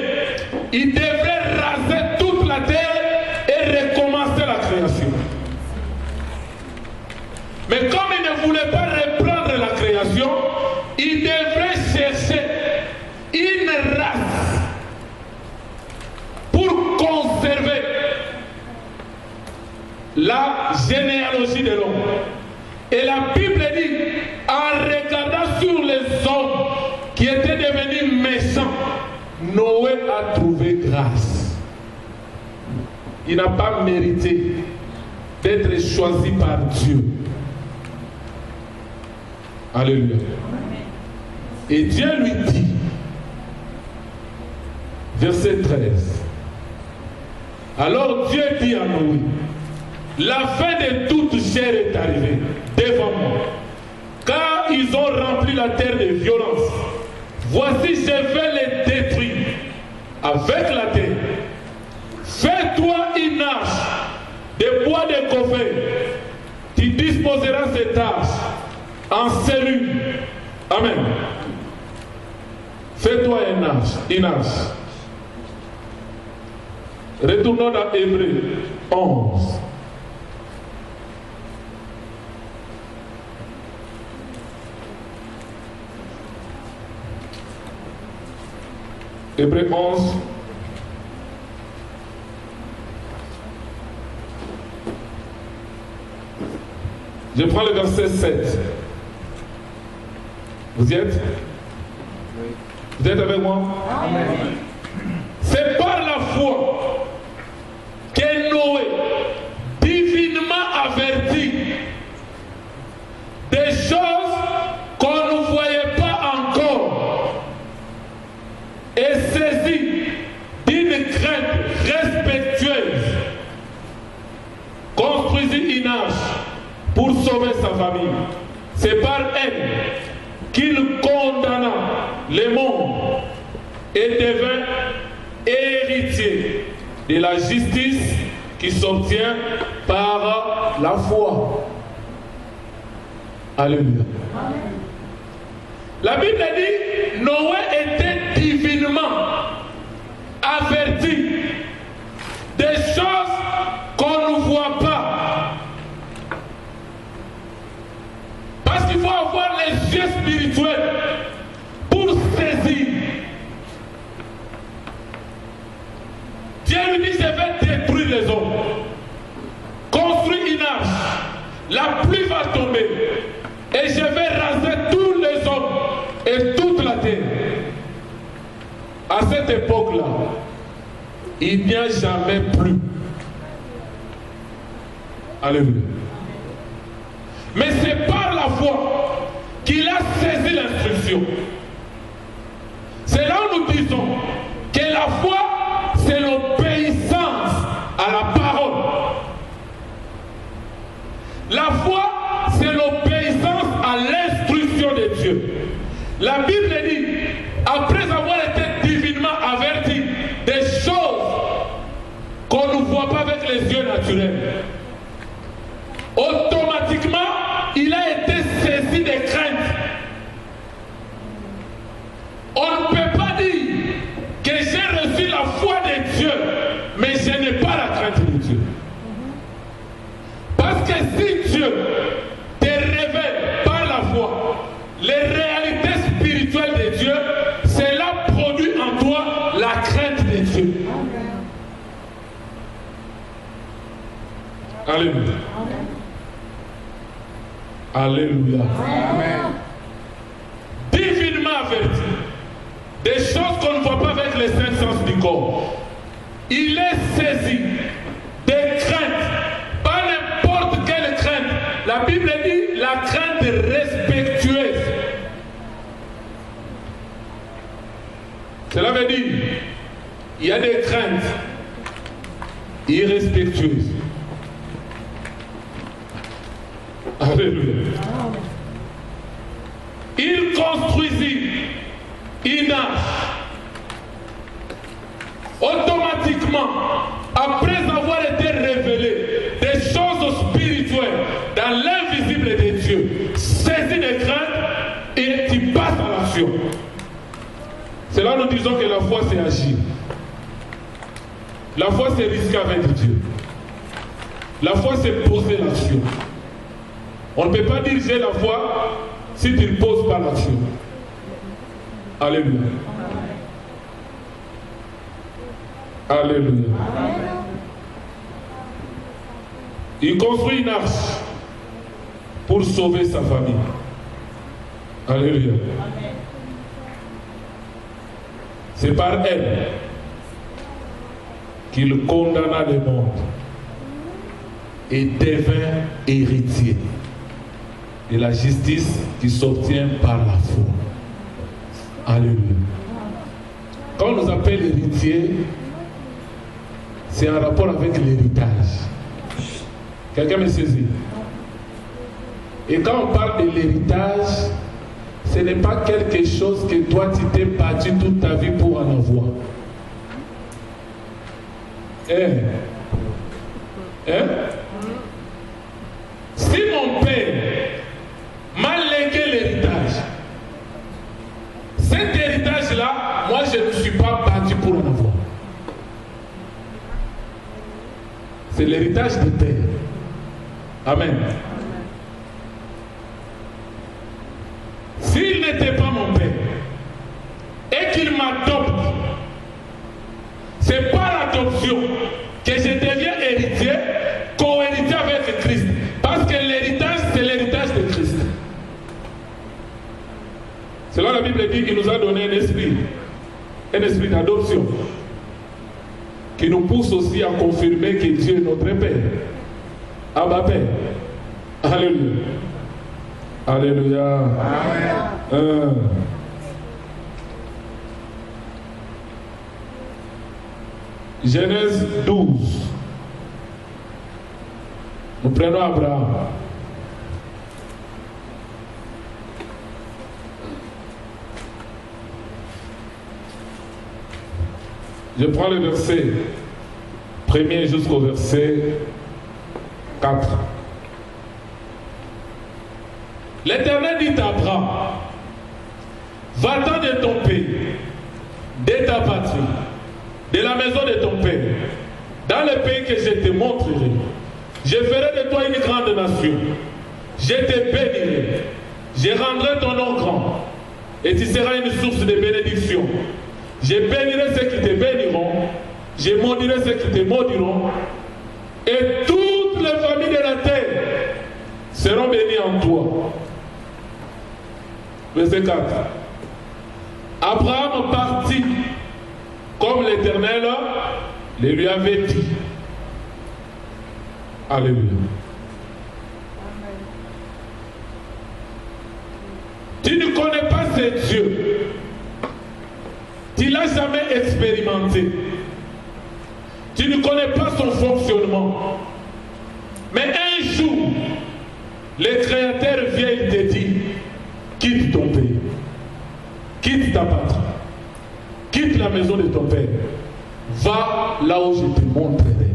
il devrait raser toute la terre et recommencer la création. Mais comme il ne voulait pas reprendre la création, il devrait chercher une race pour conserver la généalogie de l'homme. Et la Bible dit, en regardant sur les hommes qui étaient devenus méchants, Noé a trouvé grâce. Il n'a pas mérité d'être choisi par Dieu. Alléluia. Et Dieu lui dit, verset 13, alors Dieu dit à Noé, la fin de toute chair est arrivée devant moi, car ils ont rempli la terre de violence. Voici, je vais les détruire avec la terre. Fais-toi une arche de bois de coffret. Tu disposeras cette arche en cellules. Amen. Fais-toi une arche. Retournons dans Hébreux 11. Hébreux 11. Je prends le verset 7. Vous y êtes? Vous êtes avec moi? Amen. C'est par la foi que Noé, divinement averti des choses qu'on ne voyait pas encore, et saisi d'une crainte respectueuse, construisit une arche pour sauver sa famille. C'est par elle qu'il condamna le monde et devint héritier de la justice qui s'obtient par la foi. Alléluia. La Bible dit, Noé était divinement averti des choses qu'on ne voit pas. Parce qu'il faut avoir les yeux spirituels pour saisir. Dieu lui dit, je vais détruire les hommes. Construis une arche. La pluie va tomber. Et je vais raser tous les hommes et toute la terre. À cette époque-là, il n'y a jamais plu. Alléluia. Mais c'est par la foi qu'il a saisi l'instruction. C'est là où nous disons que la foi, c'est l'obéissance à la parole. La foi, c'est l'obéissance à l'instruction de Dieu. La Bible dit, après avoir été divinement averti des choses qu'on ne voit pas avec les yeux naturels, naturel, automatiquement, il a été saisi de crainte. On ne peut pas dire que j'ai reçu la foi de Dieu, mais je n'ai pas la crainte de Dieu. Parce que si Dieu te révèle par la foi les réalités spirituelles de Dieu, cela produit en toi la crainte de Dieu. Alléluia. Alléluia. Amen. Divinement averti. Des choses qu'on ne voit pas avec les cinq sens du corps. Il est saisi des craintes. Pas n'importe quelle crainte. La Bible dit la crainte respectueuse. Cela veut dire il y a des craintes irrespectueuses. Alléluia. Il construisit une arche. Automatiquement, après avoir été révélé des choses spirituelles dans l'invisible de Dieu, saisi de crainte et tu passes à l'action. C'est là que nous disons que la foi c'est agir. La foi c'est risquer avec Dieu. La foi c'est poser l'action. On ne peut pas dire j'ai la foi si tu ne poses pas l'action. Alléluia. Alléluia. Il construit une arche pour sauver sa famille. Alléluia. C'est par elle qu'il condamna le monde et devint héritier de la justice qui s'obtient par la foi. Alléluia. Quand on nous appelle héritier, c'est en rapport avec l'héritage. Quelqu'un me saisit? Et quand on parle de l'héritage, ce n'est pas quelque chose que toi tu t'es battu toute ta vie pour en avoir. Si mon père m'a légué l'héritage, cet héritage-là, moi je ne suis pas battu pour en avoir. C'est l'héritage de père. Amen. S'il n'était pas mon père et qu'il m'adopte, c'est par l'adoption que je deviens héritier, co-héritier avec Christ. Parce que l'héritage, c'est l'héritage de Christ. C'est là la Bible dit qu'il nous a donné un esprit d'adoption, qui nous pousse aussi à confirmer que Dieu est notre Père. Abba Père. Alléluia. Alléluia. Amen. Genèse 12. Nous prenons Abraham. Je prends le verset 1er jusqu'au verset 4. L'Éternel dit à Abraham, va-t'en de ton pays, de ta patrie, de la maison de ton père, dans le pays que je te montrerai. Je ferai de toi une grande nation. Je te bénirai. Je rendrai ton nom grand. Et tu seras une source de bénédiction. Je bénirai ceux qui te béniront. Je maudirai ceux qui te maudiront. Et toutes les familles de la terre seront bénies en toi. Verset 4. Abraham partit comme l'Éternel le lui avait dit. Alléluia. Tu ne connais pas ce Dieu. Tu ne l'as jamais expérimenté. Tu ne connais pas son fonctionnement. Mais un jour, le Créateur vient et te dit, quitte ton pays, quitte ta patrie, quitte la maison de ton père, va là où je te montrerai.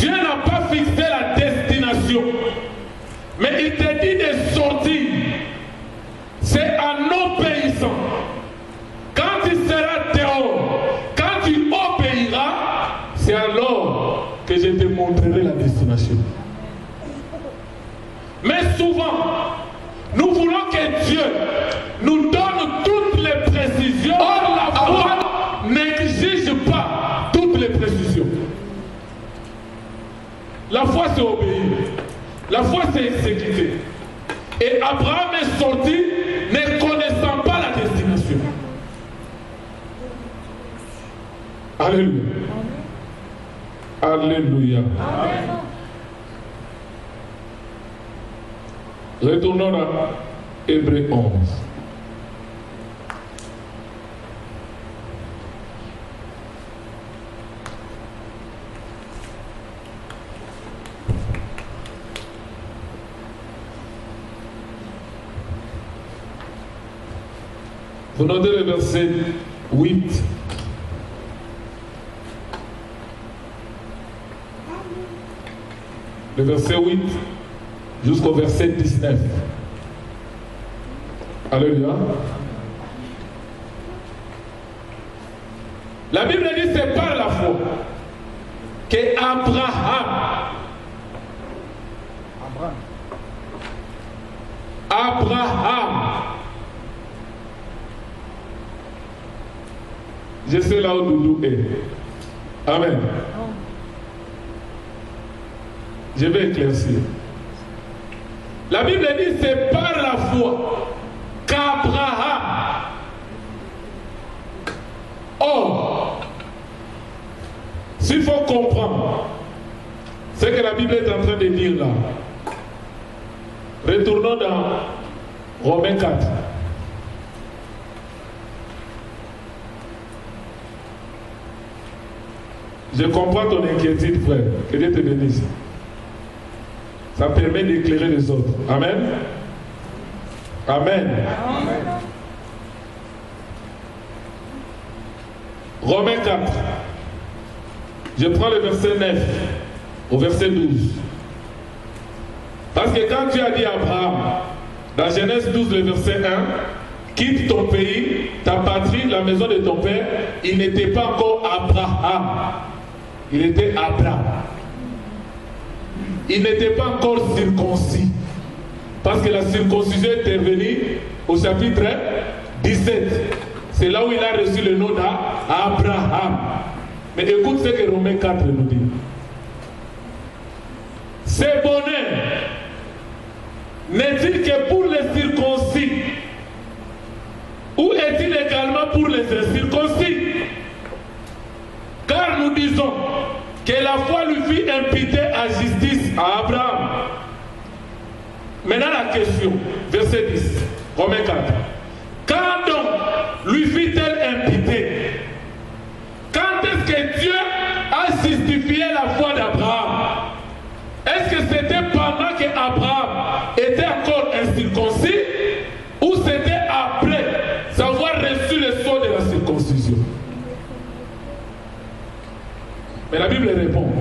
Dieu n'a pas fixé la destination, mais il te dit de sortir. C'est en obéissant. Quand tu seras dehors, quand tu obéiras, c'est alors que je te montrerai la destination. Mais souvent, nous voulons que Dieu nous donne toutes les précisions. Or, la foi n'exige pas toutes les précisions. La foi, c'est obéir. La foi, c'est exécuter. Et Abraham est sorti ne connaissant pas la destination. Alléluia. Alléluia. Amen. Retournons à Hébreux 11. Vous notez le verset 8. Le verset 8 jusqu'au verset 19. Alléluia. La Bible dit que c'est par la foi que Abraham, je sais là où Doudou est. Amen. Je vais éclaircir. La Bible dit que c'est par la foi qu'Abraham. Or, s'il faut comprendre ce que la Bible est en train de dire là, retournons dans Romains 4. Je comprends ton inquiétude, frère. Que Dieu te bénisse. Ça permet d'éclairer les autres. Amen. Amen. Amen. Romains 4. Je prends le verset 9 au verset 12. Parce que quand Dieu a dit à Abraham, dans Genèse 12, le verset 1, quitte ton pays, ta patrie, la maison de ton père, il n'était pas encore Abraham. Il était Abraham. Il n'était pas encore circoncis. Parce que la circoncision est intervenue au chapitre 17. C'est là où il a reçu le nom d'Abraham. Mais écoute ce que Romains 4 nous dit. Ce bonheur n'est-il que pour les circoncis? Ou est-il également pour les incirconcis? Car nous disons que la foi lui fit imputer à justice à Abraham. Maintenant la question, verset 10, Romains 4. Quand donc lui fit-elle imputer? Quand est-ce que Dieu a justifié la foi d'Abraham? Est-ce que c'était pendant qu'Abraham était encore incirconcis ou c'était après avoir reçu le sceau de la circoncision? Mais la Bible répond.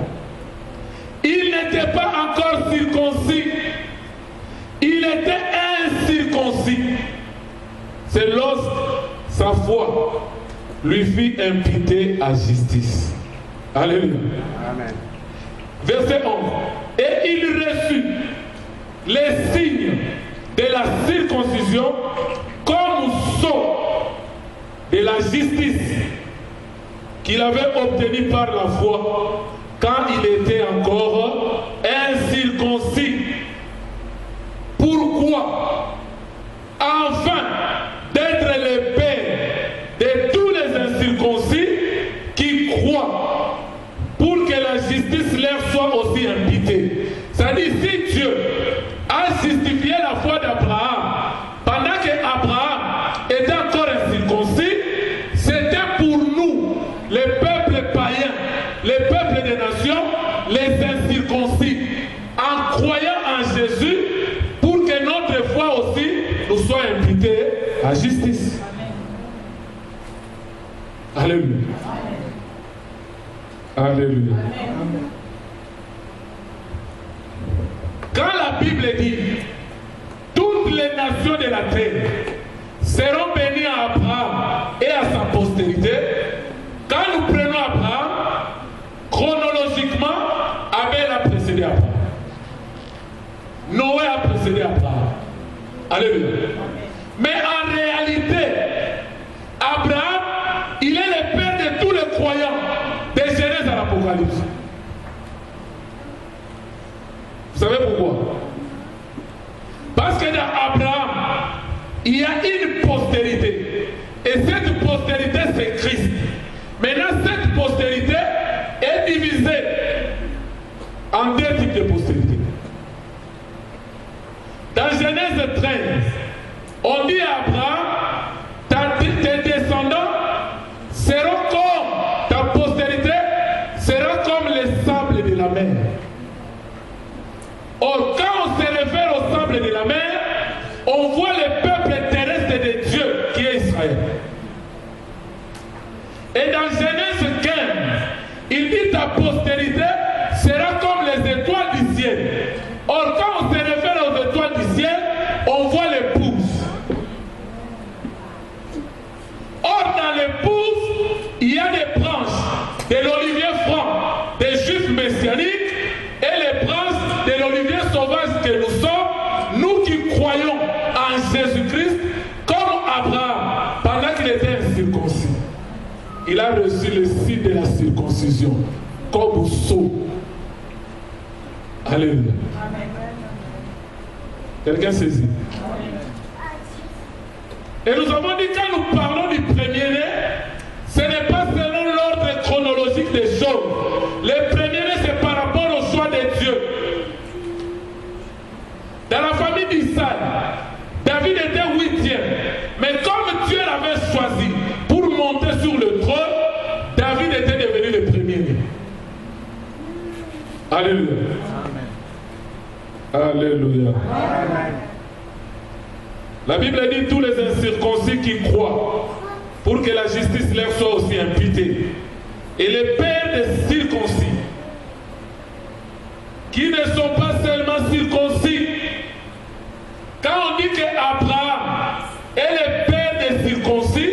Il n'était pas encore circoncis. Il était incirconcis. C'est lorsque sa foi lui fit imputer à justice. Alléluia. Amen. Verset 11. Et il reçut les signes de la circoncision comme sceau de la justice qu'il avait obtenu par la foi quand il était encore incirconcis. Pourquoi? Afin d'être le père de tous les incirconcis qui croient, pour que la justice leur soit aussi imputée. C'est-à-dire, si Dieu a justifié la foi d'Abraham pendant qu'Abraham était encore incirconcis, c'était pour nous, les peuples païens, les peuples des nations, les incirconcis, en croyant en Jésus, pour que notre foi aussi nous soit imputée à justice. Alléluia. Alléluia. la Bible dit, toutes les nations de la terre seront bénies à Abraham et à sa postérité. Quand nous prenons Abraham, chronologiquement, Abel a précédé Abraham. Noé a précédé Abraham. Alléluia. Mais en réalité, Abraham, il est le père de tous les croyants, de Genèse à l'Apocalypse. Vous savez pourquoi? Parce que dans Abraham, il y a une postérité. Et cette postérité, c'est Christ. Maintenant, cette postérité est divisée en deux types de postérité. Dans Genèse 13, on dit à Abraham, tes descendants seront comme, ta postérité sera comme les sables de la mer. Or, quand on se réfère aux sables de la mer, on voit le peuple terrestre de Dieu qui est Israël. Et dans Genèse 15, il dit ta postérité sera comme les étoiles du ciel. Or, quand on se réfère aux étoiles du ciel, on voit les pouces. Or, dans les pouces, il y a des branches de l'olivier franc des juifs messianiques et les branches de l'olivier sauvage que nous sommes, nous qui croyons en Jésus-Christ, comme Abraham, pendant qu'il était incirconcis. Il a reçu le signe de la circoncision, comme sceau. Alléluia. Quelqu'un saisit? Et nous avons dit, quand nous parlons du premier-né, ce n'est pas selon l'ordre chronologique des choses. Le premier-né, c'est par rapport au choix de Dieu. Dans la famille d'Isaac, David était 8e. Mais comme Dieu l'avait choisi pour monter sur le trône, David était devenu le premier-né. Alléluia. Amen. Alléluia. Amen. La Bible dit tous les incirconcis qui croient pour que la justice leur soit aussi imputée. Et les pères des circoncis qui ne sont pas seulement circoncis. Quand on dit qu'Abraham est le père des circoncis,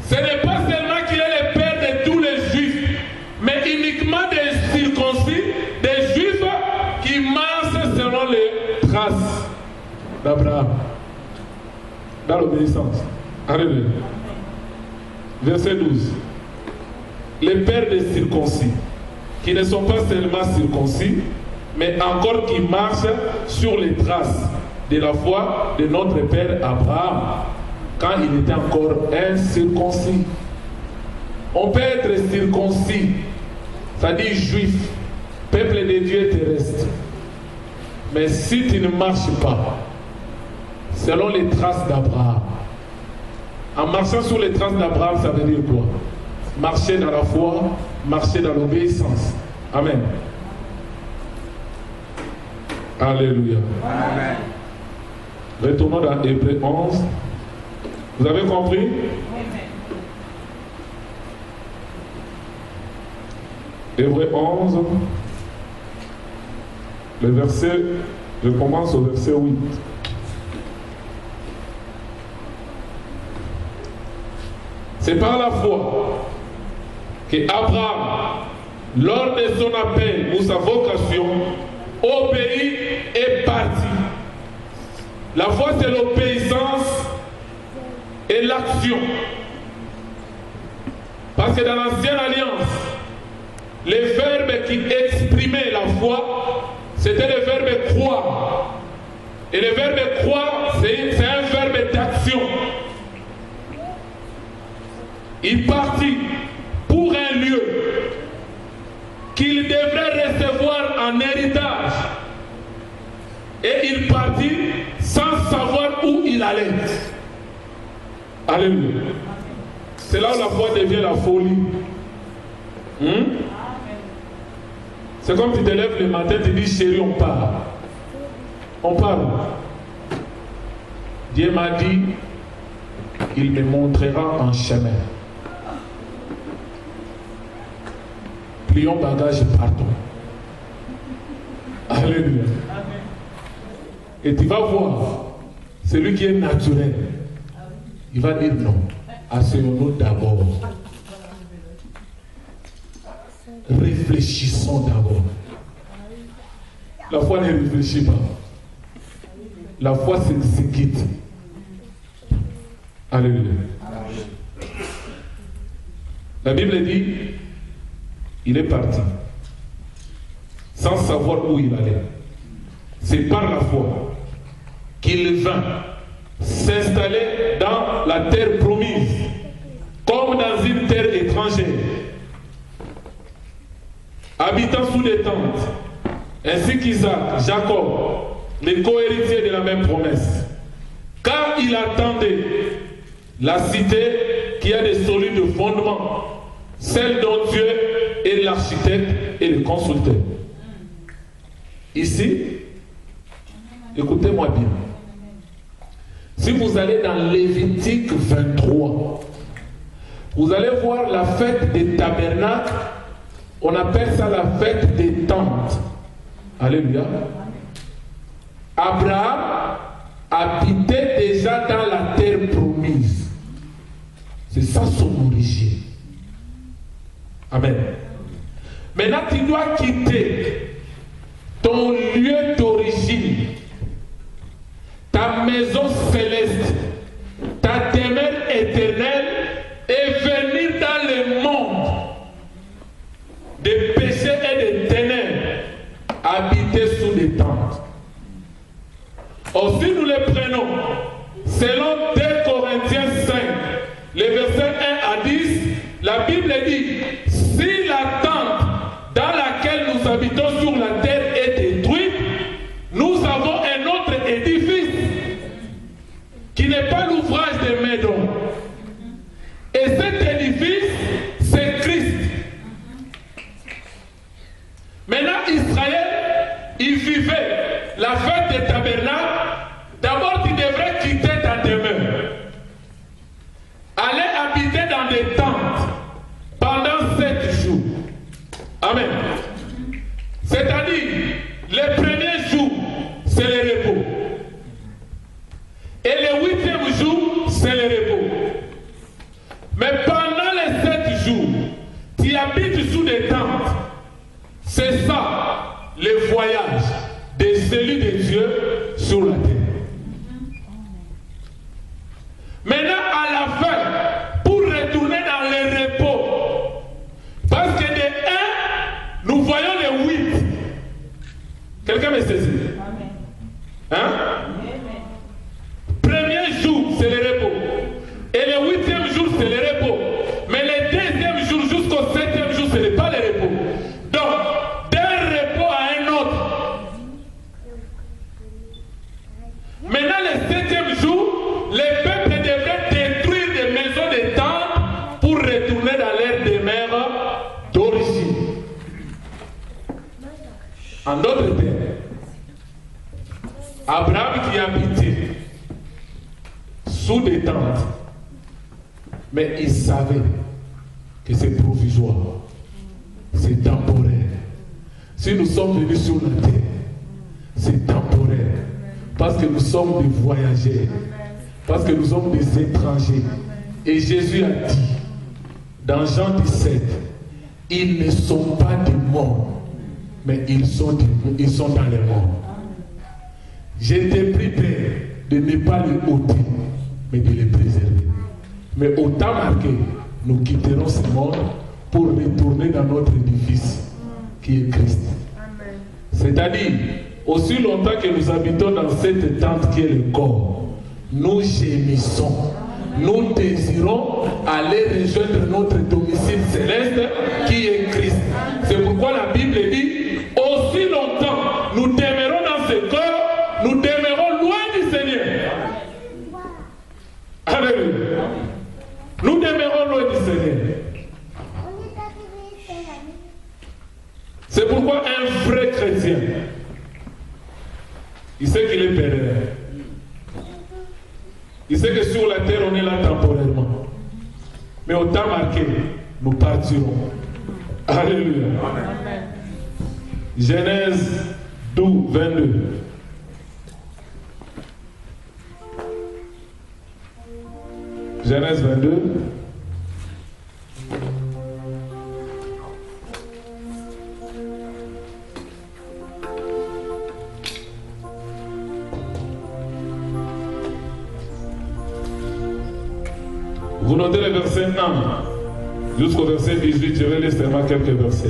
ce n'est pas seulement qu'il est le père de tous les juifs, mais uniquement des circoncis, des juifs qui marchent selon les traces d'Abraham, dans l'obéissance. Alléluia. Verset 12. Les pères des circoncis, qui ne sont pas seulement circoncis, mais encore qui marchent sur les traces de la foi de notre père Abraham, quand il était encore incirconcis. On peut être circoncis, c'est-à-dire juif, peuple de Dieu terrestre. Mais si tu ne marches pas selon les traces d'Abraham, en marchant sur les traces d'Abraham, ça veut dire quoi? Marcher dans la foi, marcher dans l'obéissance. Amen. Alléluia. Amen. Retournons dans Hébreux 11. Vous avez compris? Hébreux 11. Le verset, je commence au verset 8. C'est par la foi que Abraham, lors de son appel ou sa vocation, obéit et partit. La foi, c'est l'obéissance et l'action. Parce que dans l'Ancienne Alliance, les verbes qui exprimaient la foi, c'était le verbe croire. Et le verbe croire, c'est un verbe d'action. Il partit pour un lieu qu'il devrait recevoir en héritage. Et il partit sans savoir où il allait. Alléluia. C'est là où la foi devient la folie. C'est comme tu te lèves le matin, tu dis chérie, on part. On part. Dieu m'a dit, il me montrera un chemin. Plions bagage et partons. Alléluia. Et tu vas voir, celui qui est naturel, il va dire non. Asseyons-nous d'abord. Réfléchissons d'abord. La foi ne réfléchit pas. La foi s'exécute. Alléluia. La Bible dit, il est parti, sans savoir où il allait. C'est par la foi qu'il vint s'installer dans la terre promise, comme dans une terre étrangère, habitant sous des tentes, ainsi qu'Isaac, Jacob, les co-héritiers de la même promesse, car il attendait la cité qui a des solides fondements, celle dont Dieu est l'architecte et le constructeur. Ici, écoutez-moi bien. Si vous allez dans Lévitique 23, vous allez voir la fête des tabernacles. On appelle ça la fête des tentes. Alléluia. Abraham habitait déjà dans la terre promise. C'est ça son origine. Amen. Maintenant, tu dois quitter ton lieu d'origine, ta maison céleste, ta demeure éternelle, et venir dans le monde des péchés et des ténèbres, habiter sous des tentes. Or, si nous les prenons, selon 2 Corinthiens 5, les versets 1 à 10, la Bible dit, si la tente dans laquelle nous habitons sur la terre est détruite, nous avons un autre édifice qui n'est pas l'ouvrage des mains d'hommes. Et cet édifice, c'est Christ. Maintenant, Israël, il vivait la fête des tabernacles. D'abord, tu devrais quitter ta demeure. Aller habiter dans des tentes pendant 7 jours. Amen. C'est-à-dire, les premiers jours, c'est le repos. Et le 8e jour, c'est le repos. Mais pendant les 7 jours, tu habites sous des tentes. C'est ça, le voyage des élus de Dieu sur la terre. Maintenant, à la fin, pour retourner dans le repos, parce que de 1, nous voyons les 8. Quelqu'un me saisit? Hein? Premier jour, c'est le repos. Et le 8e jour, c'est le repos. Mais le 2e jour jusqu'au 7e jour, ce n'est pas le repos. Donc, d'un repos à un autre. Maintenant, le 7e jour, les peuples devraient détruire des maisons de tentes pour retourner dans leur demeure d'origine. En d'autres termes, Abraham qui habitait sous des tentes, mais il savait que c'est provisoire, c'est temporaire. Si nous sommes venus sur la terre, c'est temporaire, parce que nous sommes des voyageurs, parce que nous sommes des étrangers. Et Jésus a dit, dans Jean 17, ils ne sont pas du monde, mais ils sont dans le monde. J'ai été pris, Père, de ne pas les ôter, mais de les préserver. Mais au temps marqué, nous quitterons ce monde pour retourner dans notre édifice, qui est Christ. C'est-à-dire, aussi longtemps que nous habitons dans cette tente qui est le corps, nous gémissons. Nous désirons aller rejoindre notre domicile céleste qui est Christ. C'est pourquoi la Bible dit, aussi longtemps nous demeurons dans ce corps, nous demeurons loin du Seigneur. Alléluia. Nous demeurons loin du Seigneur. C'est pourquoi un vrai chrétien, il sait qu'il est pérénère. Il sait que sur la terre, on est là temporairement. Mais au temps marqué, nous partirons. Alléluia. Amen. Genèse 12, 22. Genèse 22. Vous notez le verset 1 jusqu'au verset 18, je vais laisser seulement quelques versets.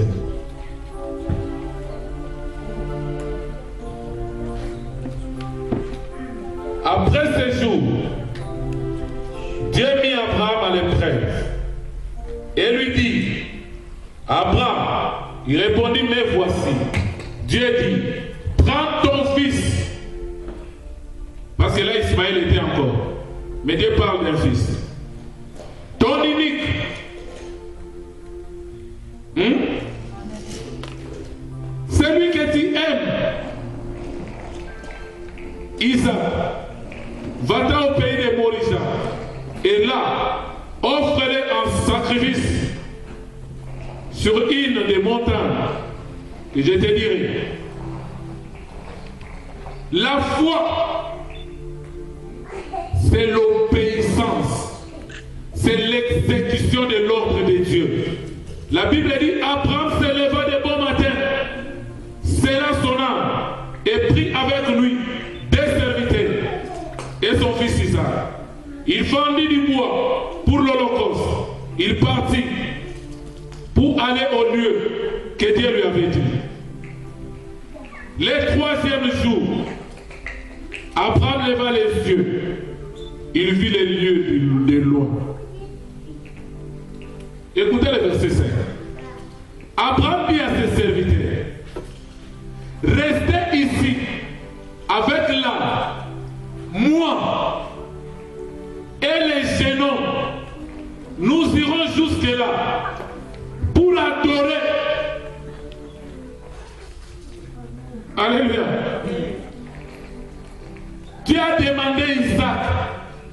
Après ces jours, Dieu mit Abraham à l'épreuve et lui dit, Abraham, il répondit, mais voici. Dieu dit, prends ton fils. Parce que là, Ismaël était encore. Mais Dieu parle d'un fils. Ton unique. Celui que tu aimes. Isaac. Va-t'en au pays de Morisha. Et là, offre-le en sacrifice sur une des montagnes que je te dirai. La foi, c'est l'obéissance, c'est l'exécution de l'ordre de Dieu. La Bible dit, Abraham se leva de bon matin, serra son âme et prit avec lui des serviteurs et son fils Isaac. Il fendit du bois pour l'Holocauste. Il partit pour aller au lieu que Dieu lui avait dit. Le troisième jour, Abraham leva les yeux. Il vit les lieux de loin. Écoutez le verset 5. Abraham dit à ses serviteurs, restez ici avec l'âne, moi et les génons. Nous irons jusque-là pour adorer. Alléluia. Dieu a demandé Isaac,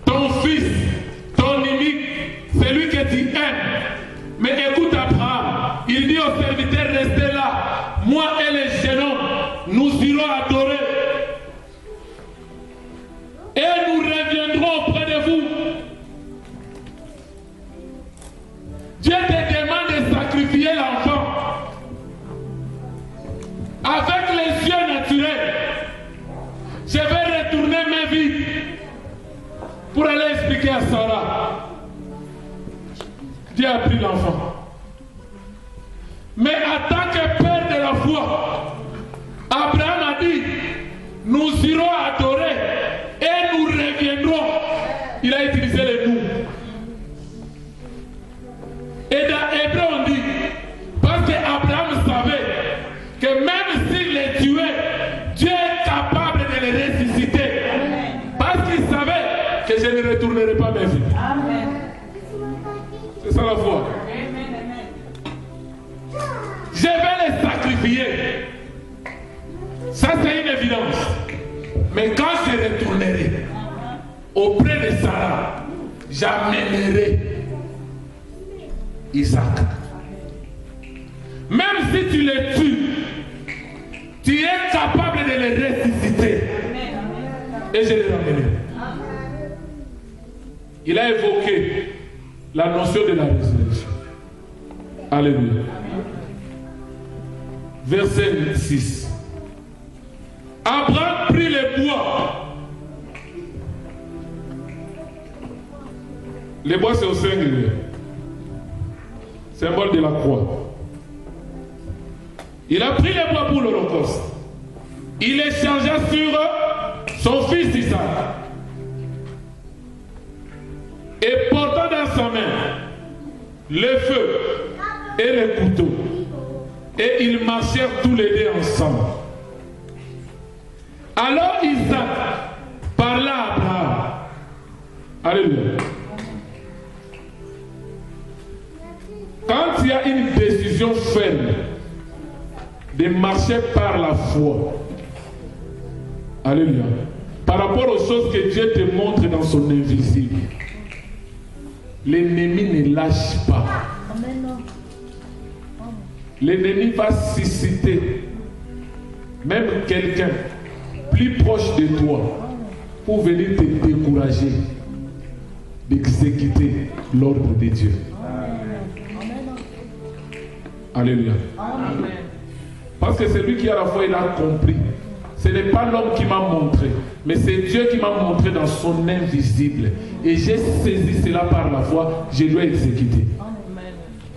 ton fils, ton unique, celui que tu aimes. Mais écoute Abraham, il dit aux serviteurs, restez là. Moi et les génons, nous irons adorer. Et nous reviendrons auprès de vous. Dieu te demande de sacrifier l'enfant. Avec les yeux naturels, je vais retourner mes vies pour aller expliquer à Sarah. Dieu a pris l'enfant. Mais en tant que père de la foi, Abraham a dit, nous irons adorer et nous reviendrons. Il a utilisé les nous. Et dans Hébreu on dit, parce qu'Abraham savait que même s'il les tuait, Dieu est capable de les ressusciter. Parce qu'il savait que je ne retournerai pas mes vies. C'est ça la foi. Je vais les sacrifier. Ça c'est une évidence. Mais quand je retournerai auprès de Sarah, j'amènerai Isaac. Même si tu les tues, tu es capable de les ressusciter. Et je les ramènerai. Il a évoqué la notion de la résurrection. Alléluia. Verset 6. Abraham prit les bois. Les bois c'est au singulier. Symbole de la croix. Il a pris les bois pour l'Holocauste. Il les chargea sur son fils Isaac. Et portant dans sa main le feu et le couteau. Et ils marchèrent tous les deux ensemble. Alors Isaac parla à Abraham. Alléluia. Quand il y a une décision ferme de marcher par la foi, alléluia, par rapport aux choses que Dieu te montre dans son invisible, l'ennemi ne lâche pas. L'ennemi va susciter même quelqu'un plus proche de toi pour venir te décourager, d'exécuter l'ordre de Dieu. Alléluia. Parce que celui qui a la foi, il a compris. Ce n'est pas l'homme qui m'a montré, mais c'est Dieu qui m'a montré dans son invisible. Et j'ai saisi cela par la foi, je dois exécuter.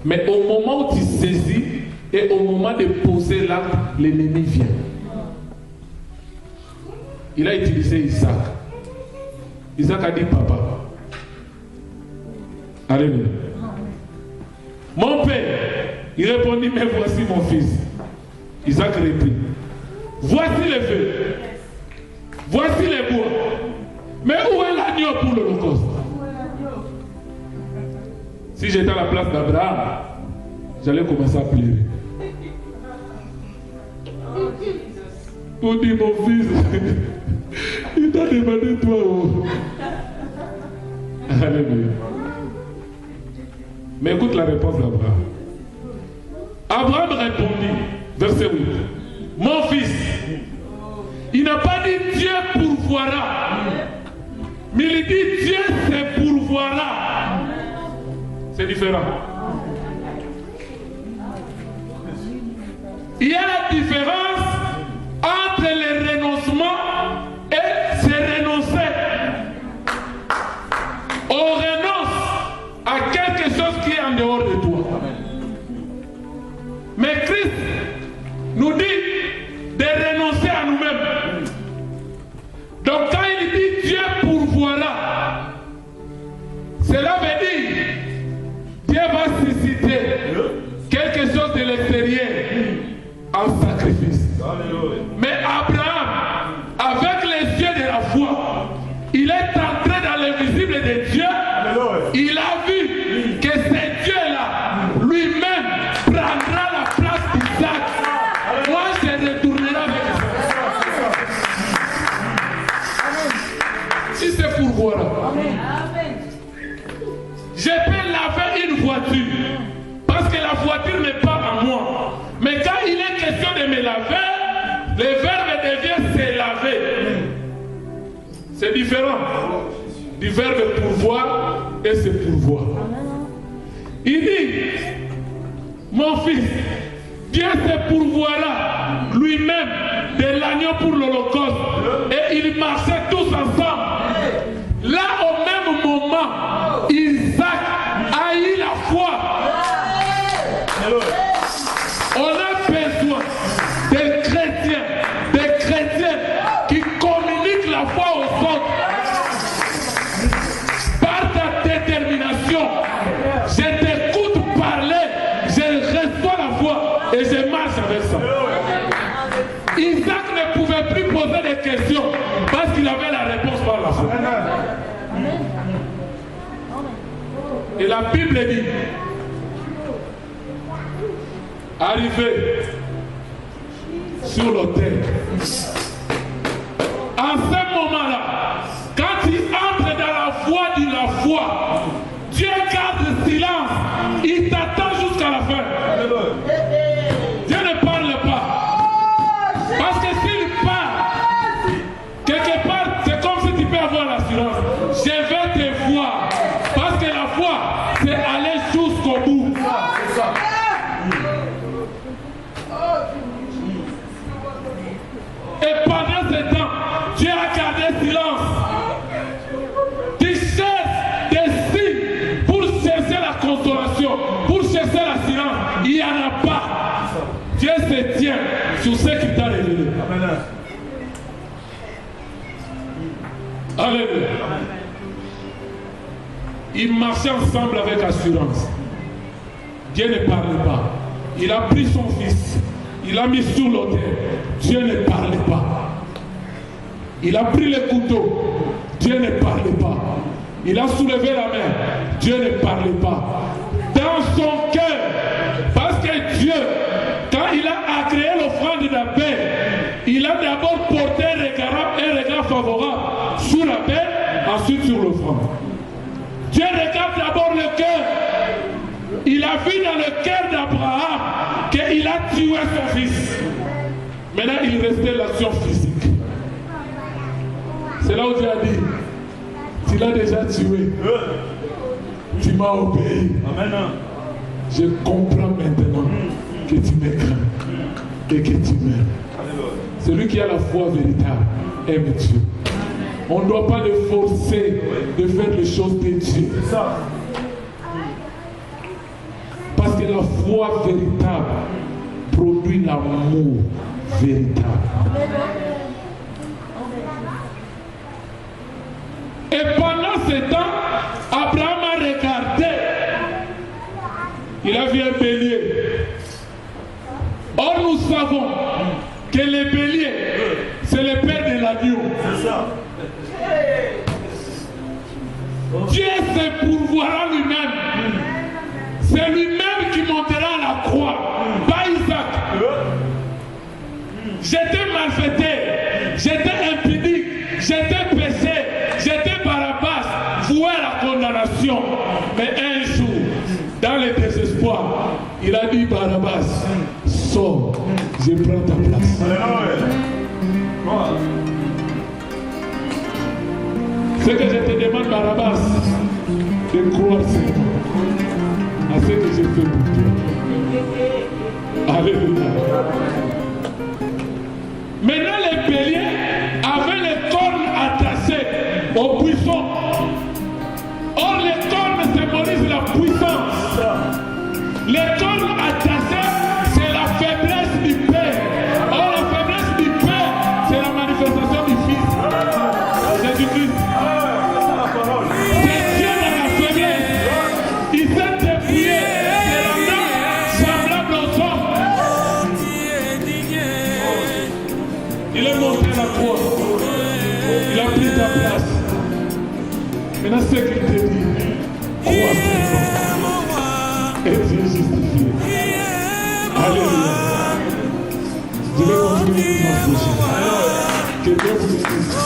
Mais au moment où tu saisis et au moment de poser l'acte, l'ennemi vient. Il a utilisé Isaac. Isaac a dit papa. Alléluia. Mon père, il répondit, mais voici mon fils. Isaac réprit, voici les feux, voici les bois, mais où est l'agneau pour l'Holocauste? Si j'étais à la place d'Abraham, j'allais commencer à pleurer. On dit mon fils, il t'a demandé toi. Oh. Alléluia. Mais écoute la réponse d'Abraham. Abraham répondit, verset 8, mon fils, il n'a pas dit Dieu pourvoira, mais il dit Dieu se pourvoira. C'est différent. Il y a la différence entre le renoncement et se renoncer. On renonce à quelque chose qui est en dehors de toi. Mais Christ nous dit de renoncer à nous-mêmes. Donc quand il dit Dieu pourvoira, cela veut dire Dieu va susciter quelque chose de l'extérieur en sacrifice. Mais Abraham, avec les yeux de la foi, il est entré dans l'invisible de Dieu. Il a vu que ce Dieu-là, lui-même, prendra la place d'Isaac. Moi, je retournerai avec Isaac. Si c'est pour voir, je peux laver une voiture parce que la voiture n'est pas à moi. Mais quand il est question de me laver, le verbe devient se laver. C'est différent du verbe pourvoir et se pourvoir. Il dit, mon fils, Dieu se pourvoira lui-même de l'agneau pour l'Holocauste. Et ils marchaient tous ensemble. Là, au même moment, Isaac a eu la foi. On a besoin des chrétiens qui communiquent la foi aux autres. Par ta détermination, je t'écoute parler, je reçois la foi et je marche avec ça. Isaac ne pouvait plus poser des questions parce qu'il avait la réponse par la foi. Et la Bible dit, arrivé sur l'autel, en ce moment-là, quand il entre dans la voie de la foi, Dieu garde le silence, il t'attend jusqu'à la fin. Dieu ne parle pas. Parce que s'il parle, quelque part, c'est comme si tu peux avoir l'assurance. Je vais te voir. Parce que la foi, c'est aller jusqu'au bout. Et pendant ce temps, Dieu a gardé silence. Tu cherches des signes pour chercher la consolation, pour chercher la silence. Il n'y en a pas. Dieu se tient sur ce qui t'a révélé. Alléluia. Ils marchaient ensemble avec assurance. Dieu ne parlait pas. Il a pris son fils. Il l'a mis sur l'autel. Dieu ne parlait pas. Il a pris le couteau. Dieu ne parlait pas. Il a soulevé la main. Dieu ne parlait pas. Dans son cœur, parce que Dieu, quand il a agréé l'offrande d'Abel, il a d'abord porté un regard favorable sur Abel, ensuite sur l'offrande. Dieu regarde d'abord le cœur. Il a vu dans le cœur d'Abraham qu'il a tué son fils. Maintenant, il restait l'action physique. C'est là où Dieu a dit, Tu l'as déjà tué. Tu m'as obéi. Amen. Je comprends maintenant que tu me crains et que tu m'aimes. Celui qui a la foi véritable aime Dieu. On ne doit pas le forcer de faire les choses de Dieu. Parce que la foi véritable produit l'amour véritable. Et pendant ce temps, Abraham a regardé. Il a vu un bélier. Or, nous savons que le bélier, c'est le père de l'agneau. Dieu se pourvoira lui-même. C'est lui-même qui montera à la croix. Pas Isaac. J'étais malfaiteur, j'étais impudique, j'étais péché, j'étais Barabbas, voué à la condamnation. Mais un jour, dans le désespoir, il a dit Barabbas, sors, je prends ta place. Ce que je te demande, Barabbas, de croire seulement à ce que j'ai fait pour toi. Alléluia. Maintenant, les béliers avaient les cornes attachées au buisson. Or, les cornes symbolisent la puissance. Les cornes attachées, c'est la faiblesse du Père. Or, la faiblesse du Père, c'est la manifestation du Fils. Jésus-Christ. C'est Dieu dans la faiblesse. Il s'est dépouillé de la main semblable aux hommes. Il est monté à la croix. Il a pris ta place. Maintenant, ce qu'il te dit, crois seulement. Et Dieu est justifié. Alléluia. Je vais continuer de m'approcher. Que Dieu vous bénisse.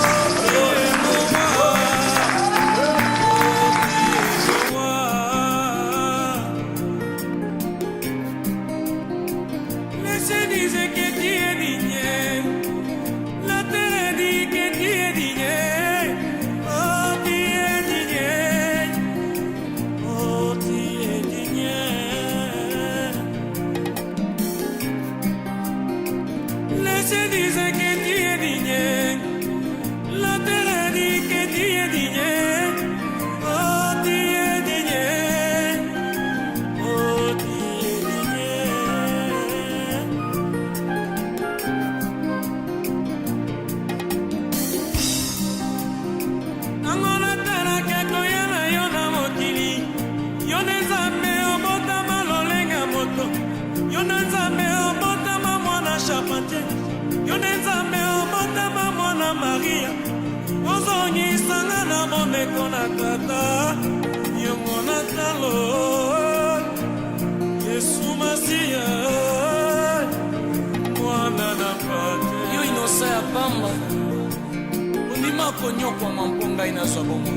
Konyoko mamponga ina sobomo.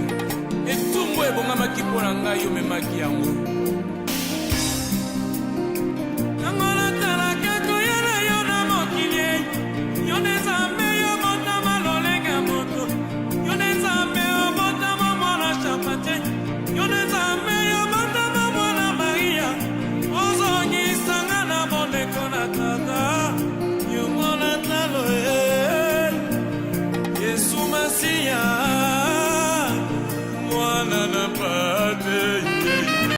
Etumbo ebonga makipona ngai yo memaki yango.